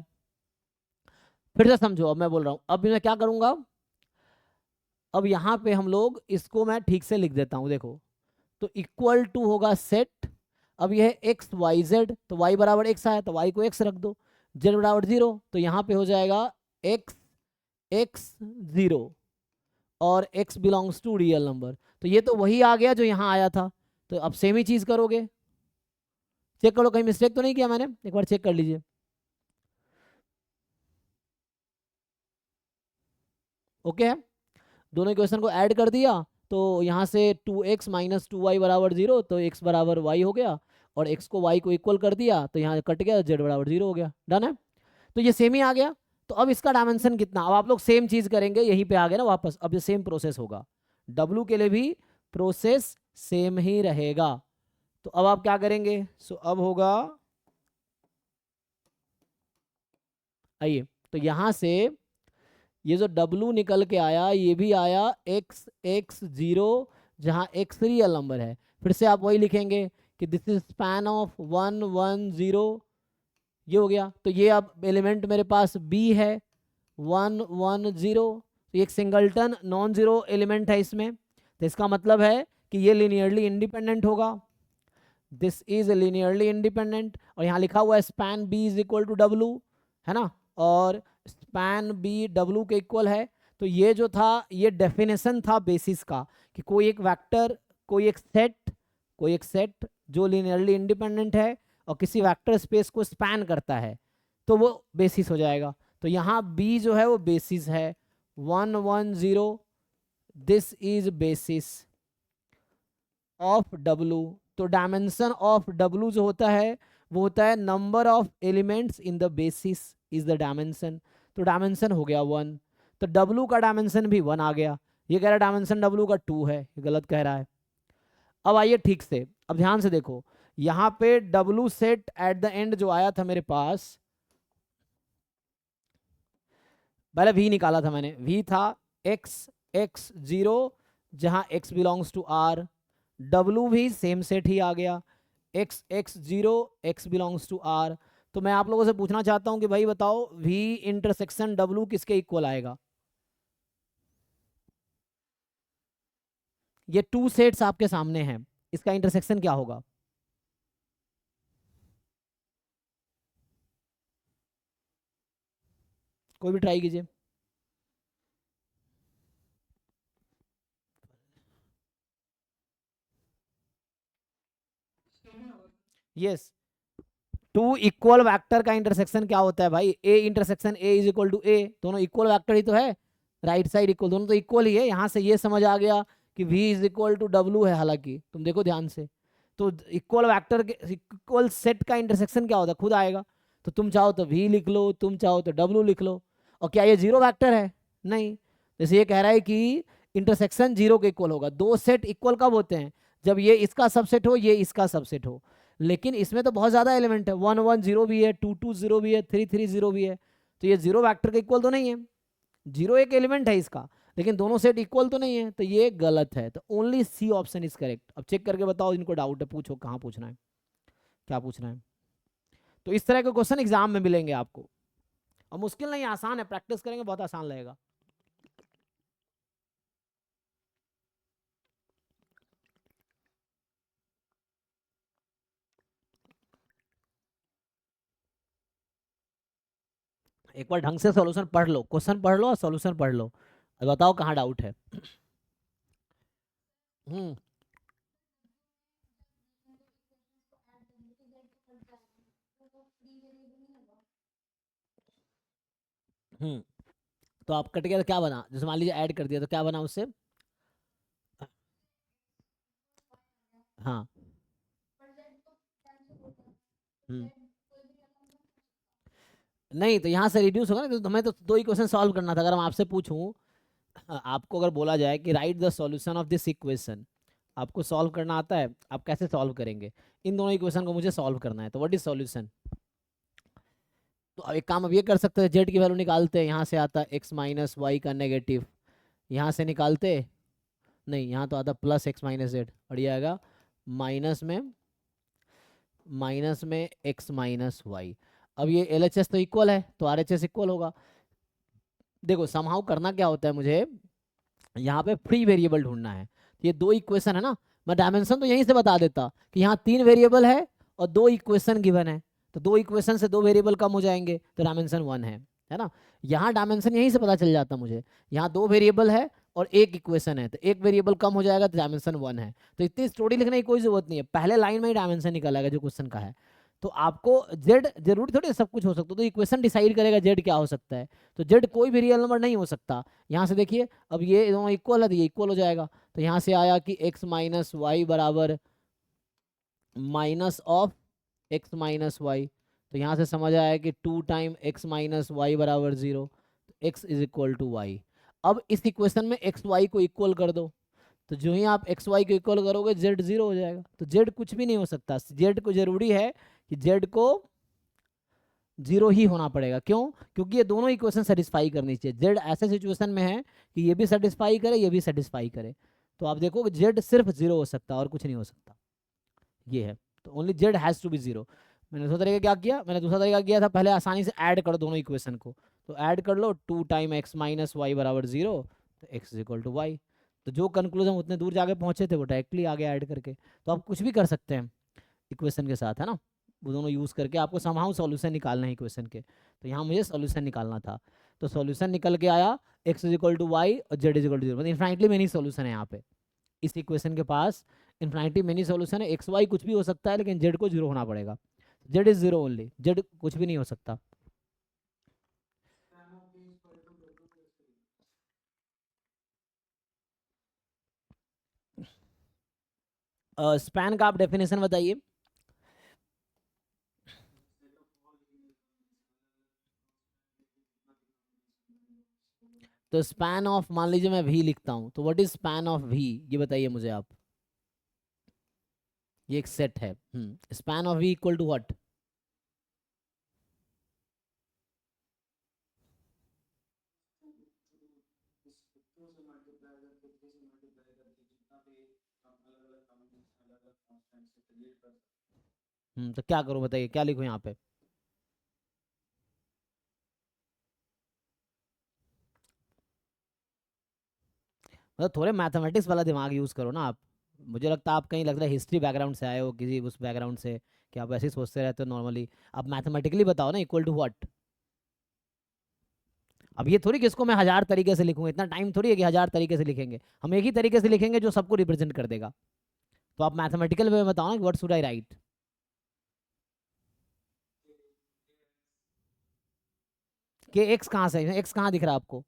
S1: फिर से समझो, अब मैं बोल रहा हूं, अब मैं क्या करूंगा, अब यहां पे हम लोग इसको मैं ठीक से लिख देता हूं, देखो। तो इक्वल टू होगा सेट, अब यह है एक्स वाई जेड, तो वाई बराबर एक्स आया तो वाई को एक्स रख दो, जेड बराबर 0, तो यहाँ पे हो जाएगा एक्स एक्स 0 और x belongs to real number. तो ये तो वही आ गया जो यहाँ आया था। तो अब सेम ही चीज करोगे, चेक करो कहीं मिस्टेक तो नहीं किया मैंने, एक बार चेक कर लीजिए। ओके है, दोनों इक्वेशन को ऐड कर दिया, तो यहाँ से 2x माइनस 2y बराबर 0, तो x बराबर y हो गया, और x को y को इक्वल कर दिया तो यहाँ कट गया, z बराबर 0 हो गया। डन है, तो ये सेम ही आ गया। तो अब इसका डायमेंशन कितना, अब आप लोग सेम चीज करेंगे, यहीं पे आ गए ना वापस। अब ये सेम प्रोसेस होगा, w के लिए भी प्रोसेस सेम ही रहेगा। तो अब आप क्या करेंगे, सो अब होगा, आइए, तो यहां से ये जो w निकल के आया, ये भी आया x x 0, जहां x रियल नंबर है। फिर से आप वही लिखेंगे कि दिस इज स्पैन ऑफ 1 1 0, ये हो गया। तो ये अब एलिमेंट मेरे पास b है 1 1 0, तो एक सिंगलटन नॉन जीरो एलिमेंट है इसमें, तो इसका मतलब है कि ये लीनियरली इंडिपेंडेंट होगा, दिस इज लीनियरली इंडिपेंडेंट। और यहाँ लिखा हुआ है span b is equal to w, है ना, और स्पैन b w के इक्वल है। तो ये जो था ये डेफिनेशन था बेसिस का, कि कोई एक वेक्टर, कोई एक सेट जो लीनियरली इंडिपेंडेंट है और किसी वेक्टर स्पेस को स्पैन करता है, तो वो बेसिस हो जाएगा। तो यहाँ b जो है वो बेसिस है 110, this is basis of w। तो डायमेंशन ऑफ w जो होता है वो होता है number of elements in the basis is the dimension. तो डायमेंशन हो गया 1, तो w का डायमेंशन भी 1 आ गया। ये कह रहा है डायमेंशन w का 2 है, ये गलत कह रहा है। अब आइए ठीक से, अब ध्यान से देखो, यहाँ पे w set at the end जो आया था मेरे पास, पहले v निकाला था मैंने, v था x0 जहां x belongs to r, w भी सेम सेट ही आ गया x0 x belongs to r। तो मैं आप लोगों से पूछना चाहता हूं कि भाई बताओ v इंटरसेक्शन w किसके इक्वल आएगा? ये 2 सेट्स आपके सामने हैं, इसका इंटरसेक्शन क्या होगा? कोई भी ट्राई कीजिए। यस, 2 इक्वल वेक्टर का इंटरसेक्शन क्या होता है भाई? a intersection a is equal to a, दोनों इक्वल वेक्टर ही तो है, राइट साइड इक्वल, दोनों तो इक्वल ही है। यहां से ये समझ आ गया कि v is equal to w है, हालांकि तुम देखो ध्यान से, तो इक्वल वेक्टर के इक्वल सेट का इंटरसेक्शन क्या होता है खुद आएगा। तो तुम चाहो तो v लिख लो, तुम चाहो तो w लिख लो। और क्या ये जीरो वेक्टर है? नहीं। जैसे ये कह रहा है कि इंटरसेक्शन 0 के इक्वल होगा। दो सेट इक्वल कब होते हैं? जब ये इसका सबसेट हो, ये इसका सबसेट हो। लेकिन इसमें तो बहुत ज्यादा एलिमेंट है, 1 1 0 भी है, 2 2 0 भी है, 3 3 0 भी है। तो ये जीरो वेक्टर के इक्वल तो नहीं है, जीरो एक एलिमेंट है इसका, लेकिन दोनों सेट इक्वल तो नहीं है, तो ये गलत है। तो only C option is correct. अब चेक करके बताओ, इनको डाउट है पूछो, कहाँ पूछना है, क्या पूछना है। तो इस तरह के क्वेश्चन एग्जाम में मिलेंगे आपको, और मुश्किल नहीं, आसान है, प्रैक्टिस करेंगे बहुत आसान लगेगा। एक बार ढंग से सॉल्यूशन पढ़ लो, क्वेश्चन पढ़ लो और सॉल्यूशन पढ़ लो, अब बताओ कहाँ डाउट है। हम्म हम्म तो आप कट गया तो क्या बना? जैसे मान लीजिए ऐड कर दिया तो क्या बना उससे? हाँ। हम्म नहीं, तो यहाँ से रिड्यूस होगा ना, तो हमें तो दो ही क्वेश्चन सॉल्व करना था। अगर हम आपसे पूछूं, आपको अगर बोला जाए कि right the solution of this equation, आपको सॉल्व करना आता है, आप कैसे सॉल्व करेंगे? इन दोनों इक्वेशन को मुझे सॉल्व करना है, तो व्हाट इज सॉल्यूशन? तो अब एक काम अब ये कर सकते हैं, जेड की वैल्यू निकालते हैं, यहाँ से आता है एक्स माइनस वाई का नेगेटिव, यहाँ से निकालते, नहीं यहाँ तो आता प्लस एक्स माइनस जेड, और ये आएगा माइनस में एक्स माइनस वाई। अब ये एल एच एस तो इक्वल है, तो आर एच एस इक्वल होगा। देखो समहाउ करना क्या होता है मुझे, यहाँ पे फ्री वेरिएबल ढूंढना है। ये दो इक्वेशन है ना, मैं डायमेंशन तो यहीं से बता देता कि यहाँ 3 वेरिएबल है और 2 इक्वेशन गिवन है, तो 2 इक्वेशन से 2 वेरिएबल कम हो जाएंगे, तो डायमेंशन 1 है ना। यहाँ डायमेंशन यहीं से पता चल जाता मुझे, यहाँ 2 वेरिएबल है और 1 इक्वेशन है, तो 1 वेरिएबल कम हो जाएगा, तो डायमेंशन 1 है। तो इतनी स्टोरी लिखने की कोई जरूरत नहीं है, पहले लाइन में ही डायमेंशन निकल आएगा जो क्वेश्चन का है। तो आपको जेड जरूरी थोड़ी सब कुछ हो सकता है, तो इक्वेशन डिसाइड करेगा जेड क्या हो सकता है। तो जेड कोई भी रियल नंबर नहीं हो सकता। यहाँ से देखिए, अब ये दोनों इक्वल है तो ये इक्वल हो जाएगा। तो यहाँ से आया कि एक्स माइनस वाई बराबर minus of x minus y, तो यहाँ से समझ आया कि 2 टाइम एक्स माइनस वाई बराबर 0, x is equal to y. अब इस इक्वेशन में एक्स वाई को इक्वल कर दो, तो जो ही आप एक्स वाई को इक्वल करोगे जेड 0 हो जाएगा। तो जेड कुछ भी नहीं हो सकता, जेड को जरूरी है कि जेड को 0 ही होना पड़ेगा। क्यों? क्योंकि ये दोनों इक्वेशन सेटिस्फाई करनी चाहिए। जेड ऐसे सिचुएशन में है कि ये भी सेटिस्फाई करे, ये भी सेटिस्फाई करे। तो आप देखो जेड सिर्फ 0 हो सकता है और कुछ नहीं हो सकता, ये है। तो only z has to be 0। मैंने दूसरा तरीका क्या किया, मैंने दूसरा तरीका किया था, पहले आसानी से ऐड करो दोनों इक्वेशन को। तो ऐड कर लो, 2 टाइम एक्स माइनस वाई बराबर 0, तो x is equal to y. तो जो कंक्लूजन उतने दूर जाके पहुंचे थे वो डायरेक्टली आगे ऐड करके। तो आप कुछ भी कर सकते हैं इक्वेशन के साथ, है ना, वो दोनों यूज़ करके आपको समहाउ सॉल्यूशन निकालना है इक्वेशन के। तो यहाँ मुझे सॉल्यूशन निकालना था, तो सॉल्यूशन निकल के आया x is equal to y और जेड इज इक्वल टू 0। मतलब इन्फाइनटली मेनी सॉल्यूशन है यहाँ पे, इस इक्वेशन के पास इन्फाइनटली मेनी सॉल्यूशन है। एक्स वाई कुछ भी हो सकता है, लेकिन जेड को 0 होना पड़ेगा। जेड इज 0 ओनली, जेड कुछ भी नहीं हो सकता। स्पैन का आप डेफिनेशन बताइए। तो स्पैन ऑफ, मान लीजिए मैं वी लिखता हूं, तो what is span of V, ये बताइए मुझे आप। ये एक सेट है। Span of V equal to what? तो क्या करूं बताइए, क्या लिखूं यहाँ पे? मतलब थोड़े मैथमेटिक्स वाला दिमाग यूज करो ना आप। मुझे लगता है आप कहीं, लग रहा है हिस्ट्री बैकग्राउंड से आए हो, किसी उस बैकग्राउंड से, कि आप ऐसे ही सोचते रहते हो नॉर्मली। आप मैथमेटिकली बताओ ना, इक्वल टू व्हाट। अब ये थोड़ी कि इसको मैं 1000 तरीके से लिखूंगा, इतना टाइम थोड़ी है कि 1000 तरीके से लिखेंगे। हम एक ही तरीके से लिखेंगे जो सबको रिप्रेजेंट कर देगा। तो आप मैथमेटिकल वे में बताओ ना, व्हाट शुड आई राइट? कि एक्स कहाँ से, एक्स कहाँ दिख रहा है आपको?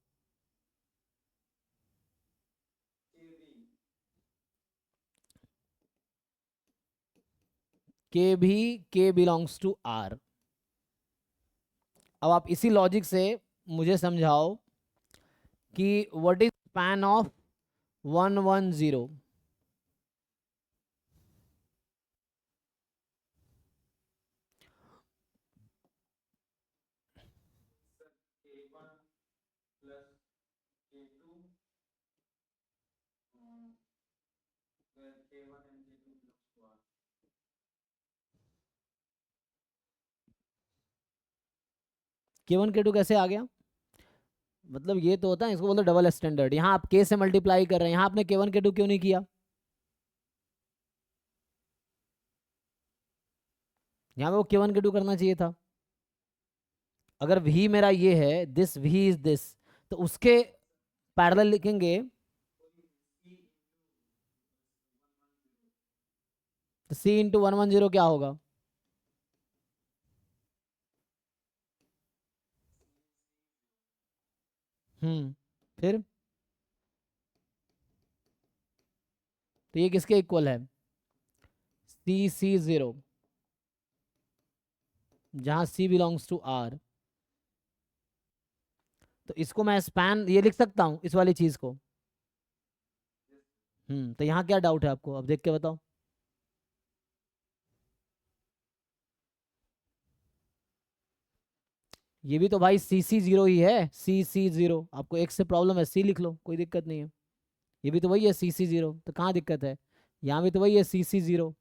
S1: के भी, के बिलोंग्स टू आर। अब आप इसी लॉजिक से मुझे समझाओ कि what is span of 110। K1 K2 कैसे आ गया? मतलब ये तो होता है, इसको बोलते डबल स्टैंडर्ड। यहाँ आप के से मल्टीप्लाई कर रहे हैं, यहाँ आपने K1 K2 क्यों नहीं किया? यहाँ पे वो K1 K2 करना चाहिए था। अगर भी मेरा ये है, दिस भी इज दिस, तो उसके पैरेलल लिखेंगे। तो सी इंटू 110 क्या होगा? फिर तो ये किसके इक्वल है? C0, जहां C बिलोंग्स टू R। तो इसको मैं स्पैन ये लिख सकता हूँ, इस वाली चीज को। तो यहाँ क्या डाउट है आपको, अब देख के बताओ। ये भी तो भाई CC0 ही है, CC0। आपको एक से प्रॉब्लम है, C लिख लो, कोई दिक्कत नहीं है। ये भी तो वही है CC0, तो कहाँ दिक्कत है? यहाँ भी तो वही है CC0।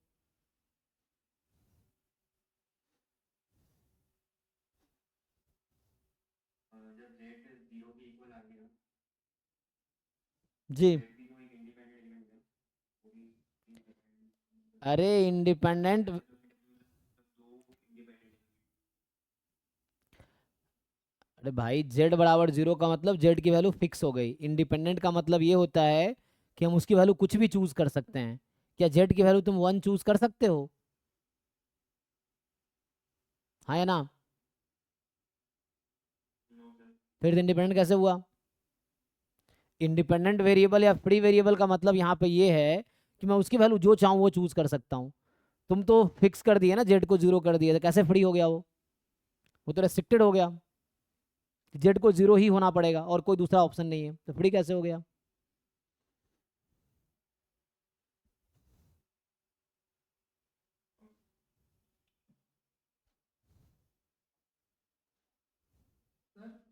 S1: जी। अरे इंडिपेंडेंट, अरे भाई जेड बराबर 0 का मतलब जेड की वैल्यू फिक्स हो गई। इंडिपेंडेंट का मतलब ये होता है कि हम उसकी वैल्यू कुछ भी चूज कर सकते हैं। क्या जेड की वैल्यू तुम 1 चूज कर सकते हो? हाँ या ना? फिर इंडिपेंडेंट कैसे हुआ? इंडिपेंडेंट वेरिएबल या फ्री वेरिएबल का मतलब यहाँ पे ये है कि मैं उसकी वैल्यू जो चाहूँ वो चूज कर सकता हूँ। तुम तो फिक्स कर दिए ना, जेड को 0 कर दिया, तो कैसे फ्री हो गया वो तो रेस्ट्रिक्टेड हो गया। जेड को 0 ही होना पड़ेगा और कोई दूसरा ऑप्शन नहीं है, तो फ्री कैसे हो गया?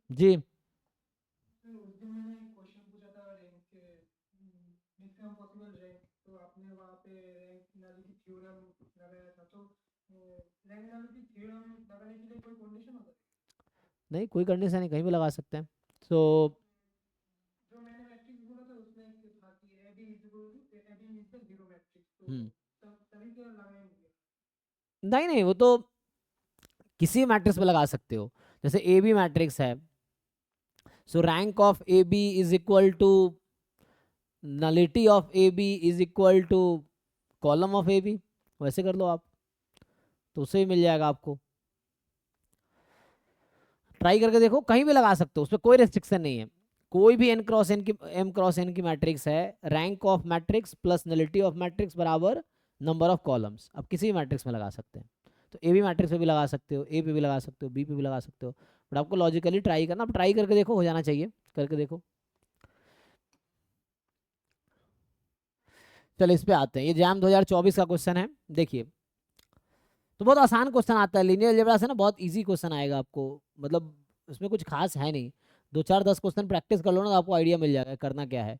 S1: जी। नहीं, कोई कंडीशन नहीं, कहीं भी लगा सकते हैं। तो हम्म नहीं नहीं, वो तो किसी मैट्रिक्स पे लगा सकते हो। जैसे ए बी मैट्रिक्स है, so rank of A B is equal to nullity of A B is equal to column of A B. वैसे कर लो आप, तो उससे ही मिल जाएगा आपको। ट्राई करके देखो, कहीं भी लगा सकते हो, उसमें कोई रेस्ट्रिक्शन नहीं है। कोई भी एम क्रॉस एन की मैट्रिक्स है, rank of matrix plus nullity of matrix बराबर नंबर ऑफ कॉलम्स। अब किसी भी मैट्रिक्स में लगा सकते हैं, तो ए बी मैट्रिक्स पे भी लगा सकते हो, ए पे भी लगा सकते हो, बी पे भी लगा सकते हो, बट आपको लॉजिकली ट्राई करना। अब ट्राई करके देखो, हो जाना चाहिए, करके देखो। चलो इस पे आते हैं, ये जैम 2024 का क्वेश्चन है, देखिए। तो बहुत आसान क्वेश्चन आता है, लीनियर अलजेब्रा से ना बहुत इजी क्वेश्चन आएगा आपको, मतलब उसमें कुछ खास है नहीं। 2 4 10 क्वेश्चन प्रैक्टिस कर लो ना, तो आपको आइडिया मिल जाएगा करना क्या है।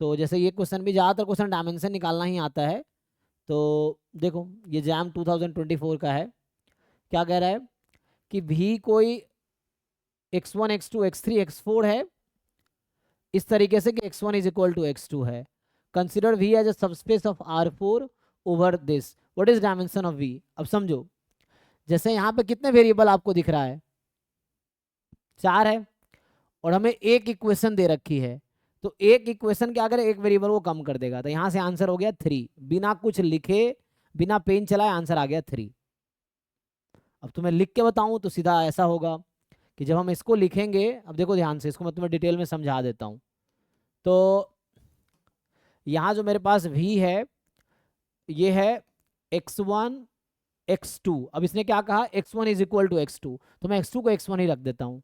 S1: तो जैसे ये क्वेश्चन भी, ज़्यादातर क्वेश्चन डायमेंशन निकालना ही आता है। तो देखो ये जैम 2024 का है, क्या कह रहा है कि भी कोई x1 x2 x3 x4 है, इस तरीके से कि x1 is equal to x2 है। Consider v as a subspace of R4 over this, what is dimension of v। अब समझो, जैसे यहाँ पे कितने वेरिएबल आपको दिख रहा है, 4 है, और हमें एक इक्वेशन दे रखी है। तो एक इक्वेशन क्या करे, एक वेरिएबल को कम कर देगा, तो यहाँ से आंसर हो गया 3, बिना कुछ लिखे, बिना पेन चलाए आंसर आ गया 3। अब तुम्हें लिख के बताऊं तो सीधा ऐसा होगा कि जब हम इसको लिखेंगे, अब देखो ध्यान से, इसको मैं तुम्हें डिटेल में समझा देता हूँ। तो यहाँ जो मेरे पास v है, ये है x1 x2। अब इसने क्या कहा, x1 is equal to x2, तो मैं x2 को x1 ही रख देता हूँ,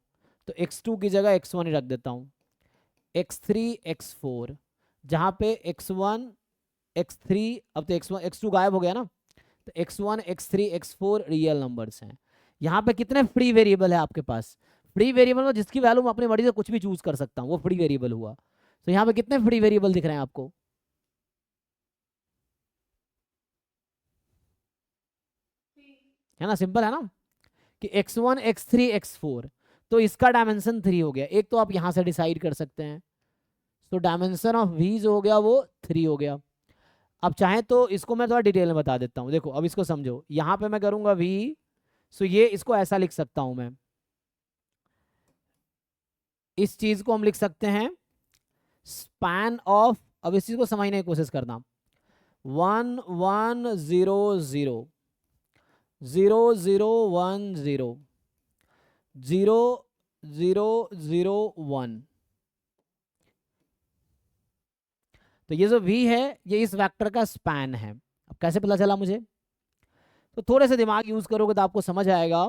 S1: तो x2 की जगह x1 ही रख देता हूँ। x3 x4, जहाँ पे x1 x3, अब तो x1 x2 गायब हो गया ना, तो x1 x3 x4 real numbers हैं। यहाँ पे कितने फ्री वेरिएबल है आपके पास, फ्री वेरिएबल में जिसकी वैल्यू मैं अपनी मर्जी से कुछ भी चूज कर सकता हूँ, वो फ्री वेरिएबल हुआ। तो यहाँ पे कितने फ्री वेरिएबल दिख रहे हैं आपको, है ना, सिंपल है ना, कि x1 x3 x4, तो इसका डायमेंशन 3 हो गया। एक तो आप यहाँ से डिसाइड कर सकते हैं, तो डायमेंशन ऑफ v जो हो गया वो 3 हो गया। अब चाहे तो इसको मैं थोड़ा डिटेल में बता देता हूँ, देखो अब इसको समझो, यहाँ पे मैं करूँगा v, सो ये इसको ऐसा लिख सकता हूँ मैं, इस चीज को हम लिख सकते हैं स्पैन ऑफ, अब इस चीज को समझने की कोशिश करना, 1 1 0 0 0 0 1 0 0 0 0 1। तो ये जो v है, ये इस वेक्टर का स्पैन है। अब कैसे पता चला मुझे, तो थोड़े से दिमाग यूज करोगे तो आपको समझ आएगा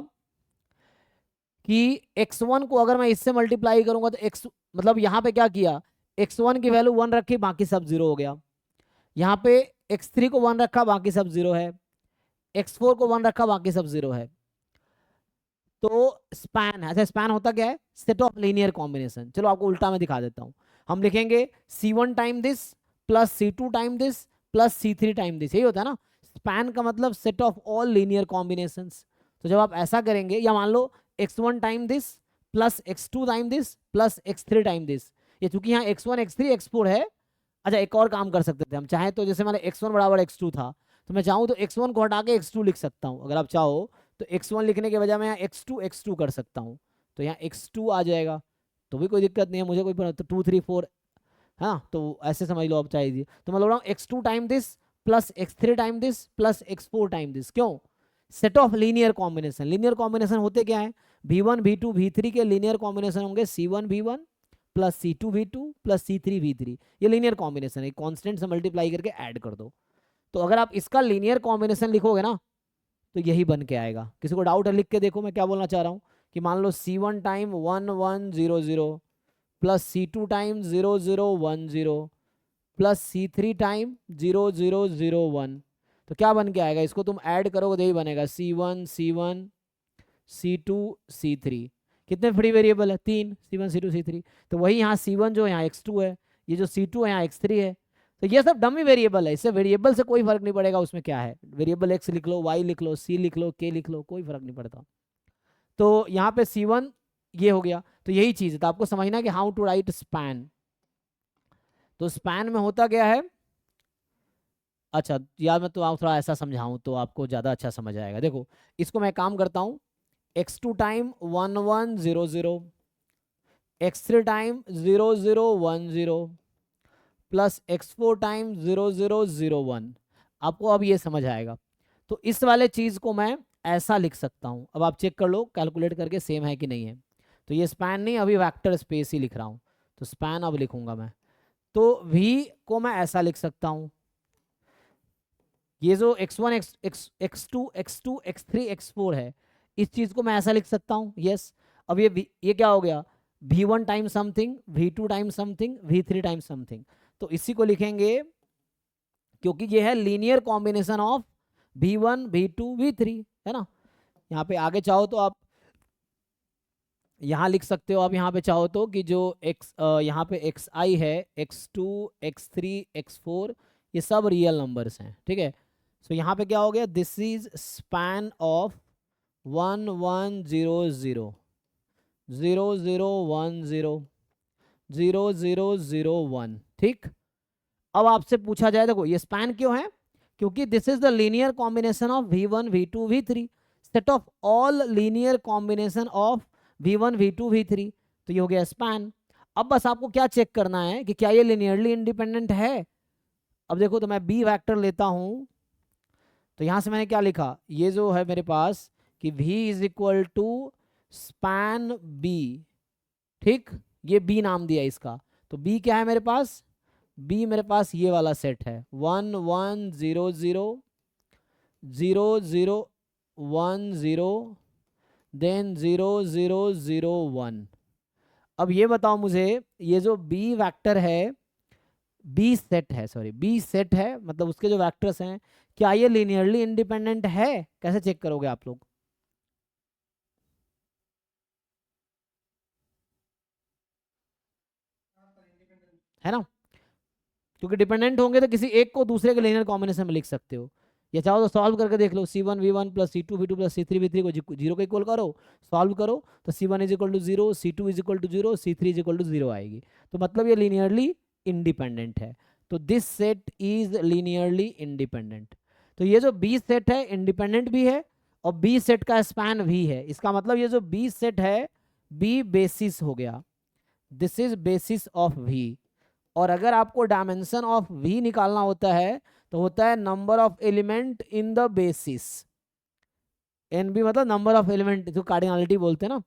S1: कि x1 को अगर मैं इससे मल्टीप्लाई करूंगा तो x, मतलब यहाँ पे क्या किया, x1 की वैल्यू 1 रखी, बाकी सब 0 हो गया। यहाँ पे x3 को 1 रखा, बाकी सब 0 है, x4 को 1 रखा, बाकी सब 0 है। तो स्पैन है, अच्छा स्पैन होता क्या है, सेट ऑफ लीनियर कॉम्बिनेशन। चलो आपको उल्टा में दिखा देता हूँ, हम लिखेंगे c1 time this plus c2 time this plus c3 time this, यही होता है ना। स्पैन का मतलब set of all linear combinations. तो जब आप ऐसा करेंगे, या मान लो x1 time this plus x2 time this plus x3 time this, ये चूंकि यहाँ x1 x3 x4 है। अच्छा एक और काम कर सकते थे हम, चाहे तो जैसे मैंने x1 बराबर x2 था, तो मैं चाहूँ तो x1 को हटा के x2 लिख सकता हूँ, अगर आप चाहो तो x1 लिखने के बजाय मैं यहाँ x2 कर सकता हूँ, तो यहाँ x2 आ जाएगा, तो भी कोई दिक्कत नहीं है मुझे, कोई तो 2 3 4, हाँ तो ऐसे समझ लो आप चाहिए। तो मैं बोल रहा हूँ x2 time this plus x3 time this plus x4 time this, क्यों, set of linear combination. Linear combination होते क्या है, v1 v2 v3 के लीनियर कॉम्बिनेशन होंगे c1 v1 plus c2 v2 plus c3 v3, ये लीनियर कॉम्बिनेशन है, constant से multiply करके ऐड कर दो। तो अगर आप इसका लीनियर कॉम्बिनेशन लिखोगे ना, तो यही बन के आएगा। किसी को डाउट है, लिख के देखो मैं क्या बोलना चाह रहा हूँ, कि मान लो c1 time 1 1 0 0 plus c2 time 0 0 1 0 plus c3 time 0 0 0 1, तो क्या बन के आएगा, इसको तुम ऐड करोगे तो यही बनेगा c1 c1 c2 c3। कितने फ्री वेरिएबल है, 3, c1 c2 c3। तो वही यहाँ c1 जो यहाँ x2 है, ये जो c2 है यहाँ x3 है, तो ये सब डमी वेरिएबल है, इससे वेरिएबल से कोई फर्क नहीं पड़ेगा उसमें क्या है, वेरिएबल x लिख लो, y लिख लो, c लिख लो, k लिख लो, कोई फर्क नहीं पड़ता। तो यहाँ पे c1 ये हो गया, तो यही चीज है, तो आपको समझना कि हाउ टू राइट स्पैन। तो स्पैन में होता क्या है, अच्छा यार मैं तो आप थोड़ा ऐसा समझाऊं तो आपको ज्यादा अच्छा समझ आएगा। देखो इसको मैं काम करता हूँ, x2 time 1 1 0 0 x3 time 0 0 1 0 plus x4 time 0 0 0 1। आपको अब ये समझ आएगा। तो इस वाले चीज को मैं ऐसा लिख सकता हूं, अब आप चेक कर लो कैलकुलेट करके सेम है कि नहीं है। तो ये स्पैन नहीं, अभी वेक्टर स्पेस ही लिख रहा हूँ, तो स्पैन अब लिखूंगा मैं। तो v को मैं ऐसा लिख सकता हूँ, ये जो x1 x2 x2 x3 x4 है, इस चीज को मैं ऐसा लिख सकता हूँ। यस, अब ये क्या हो गया, v1 time something, v2 time something, v3 time something. तो इसी को लिखेंगे, क्योंकि ये है linear combination of v1 v2 v3, है ना। यहाँ पे आगे चाहो तो आप यहाँ लिख सकते हो, आप यहाँ पे चाहो तो कि जो यहाँ पे xi है, x2 x3 x4, ये सब रियल नंबर्स हैं, ठीक है। सो यहाँ पे क्या हो गया, दिस इज स्पैन ऑफ 1 1 0 0 0 0 1 0 0 0 0 1, ठीक। अब आपसे पूछा जाए, देखो ये स्पैन क्यों है, क्योंकि this is the linear combination of v1 v2 v3, set of all linear combination of v1 v2 v3, तो ये हो गया स्पैन। अब बस आपको क्या चेक करना है कि क्या ये लीनियरली इंडिपेंडेंट है। अब देखो, तो मैं b वेक्टर लेता हूं, तो यहां से मैंने क्या लिखा, ये जो है मेरे पास कि v is equal to span b, ठीक, ये b नाम दिया इसका। तो b क्या है मेरे पास, b मेरे पास ये वाला सेट है, 1 1 0 0 0 0 1 0 देन 0 0 0 1। अब ये बताओ मुझे, ये जो b वेक्टर है, b सेट है, सॉरी b सेट है, मतलब उसके जो वेक्टर्स हैं, क्या ये लीनियरली इंडिपेंडेंट है, कैसे चेक करोगे आप लोग। है ना, क्योंकि डिपेंडेंट होंगे तो किसी एक को दूसरे के लीनियर कॉम्बिनेशन में लिख सकते हो। या चाहो तो सॉल्व करके देख लो, c1 v1 plus c2 v2 plus c3 v3 को जीरो के इक्वल करो, सॉल्व करो, तो c1 is equal to zero, c2 is equal to zero, c3 is equal to zero आएगी। तो मतलब ये लीनियरली इंडिपेंडेंट है। तो this set is linearly independent. तो ये जो बी सेट है इंडिपेंडेंट भी है, और बी सेट का स्पैन भी है। इसका मतलब ये जो बी सेट है, बी बेसिस हो गया, this is basis of V. और अगर आपको डायमेंशन ऑफ वी निकालना होता है, तो होता है number of element in the basis. N B मतलब नंबर ऑफ एलिमेंट, जो कार्डिनलिटी बोलते हैं ना,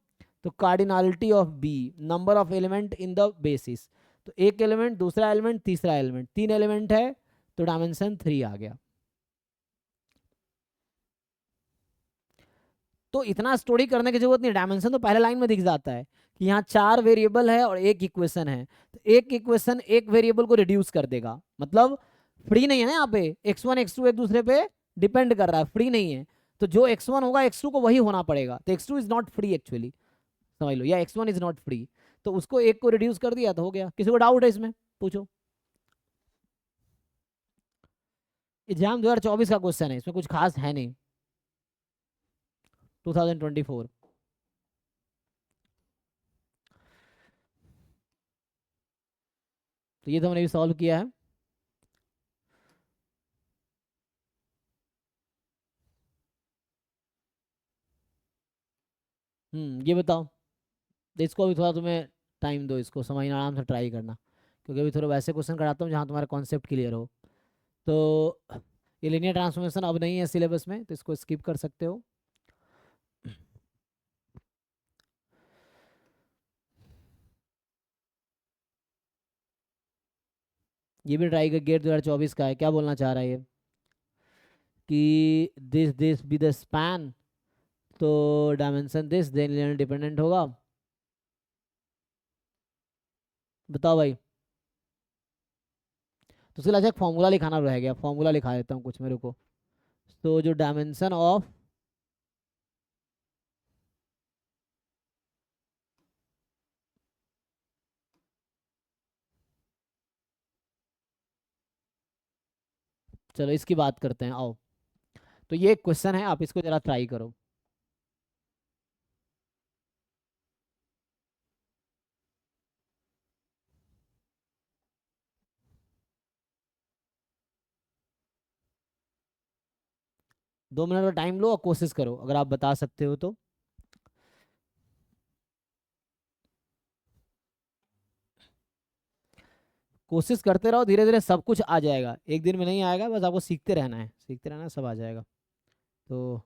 S1: तो cardinality of B, number of element in the basis. तो एक एलिमेंट, दूसरा एलिमेंट, तीसरा एलिमेंट, तीन एलिमेंट है, तो डायमेंशन 3 आ गया। तो इतना स्टोरी करने की जरूरत नहीं, डायमेंशन तो पहले लाइन में दिख जाता है कि यहाँ 4 वेरिएबल है और एक इक्वेशन है। तो एक इक्वेशन एक वेरिएबल को रिड्यूस कर देगा, मतलब फ्री नहीं है ना, यहाँ पे x1 x2 एक दूसरे पे डिपेंड कर रहा है, फ्री नहीं है। तो जो x1 होगा x2 को वही होना पड़ेगा, तो x2 is not free actually, समझ लो, या x1 इज नॉट फ्री। तो उसको एक को रिड्यूस कर दिया तो हो गया। किसी को डाउट है इसमें, पूछो। एग्जाम 2024 का क्वेश्चन है, इसमें कुछ खास है नहीं, 2024। तो ये तो हमने भी सॉल्व किया है। ये बताओ, तो इसको अभी थोड़ा तुम्हें टाइम दो, इसको समझना, आराम से ट्राई करना, क्योंकि अभी थोड़ा वैसे क्वेश्चन कराता हूँ जहाँ तुम्हारा कॉन्सेप्ट क्लियर हो। तो ये लीनियर ट्रांसफॉर्मेशन अब नहीं है सिलेबस में, तो इसको स्किप कर सकते हो। ये भी ट्राई कर, गेट 2024 का है, क्या बोलना चाह रहा है ये कि दिस बी द स्पैन, तो dimension this, then linear dependent होगा। बताओ भाई। तो उसके लिए एक फॉर्मूला लिखाना रह गया, फॉर्मूला लिखा देता हूँ कुछ मेरे को। तो जो डायमेंशन ऑफ, चलो इसकी बात करते हैं, आओ। तो ये एक क्वेश्चन है, आप इसको जरा ट्राई करो। दो मिनट का टाइम लो और कोशिश करो, अगर आप बता सकते हो तो। कोशिश करते रहो, धीरे धीरे सब कुछ आ जाएगा, एक दिन में नहीं आएगा, बस आपको सीखते रहना है, सीखते रहना है, सब आ जाएगा। तो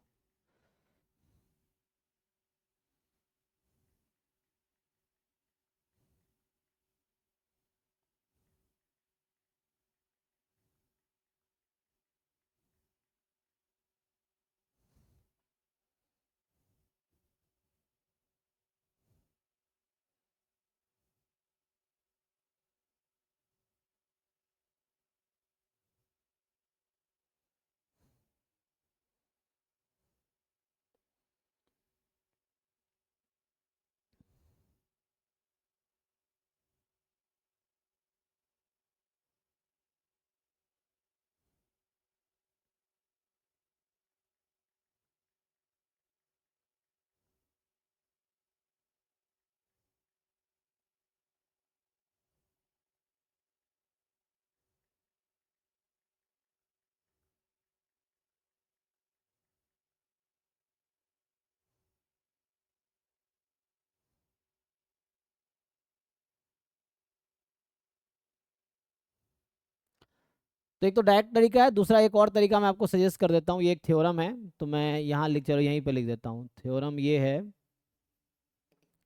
S1: तो एक तो डायरेक्ट तरीका है, दूसरा एक और तरीका मैं आपको सजेस्ट कर देता हूँ। ये एक थ्योरम है, तो मैं यहाँ लिख, चलो यहीं पे लिख देता हूँ। थ्योरम ये है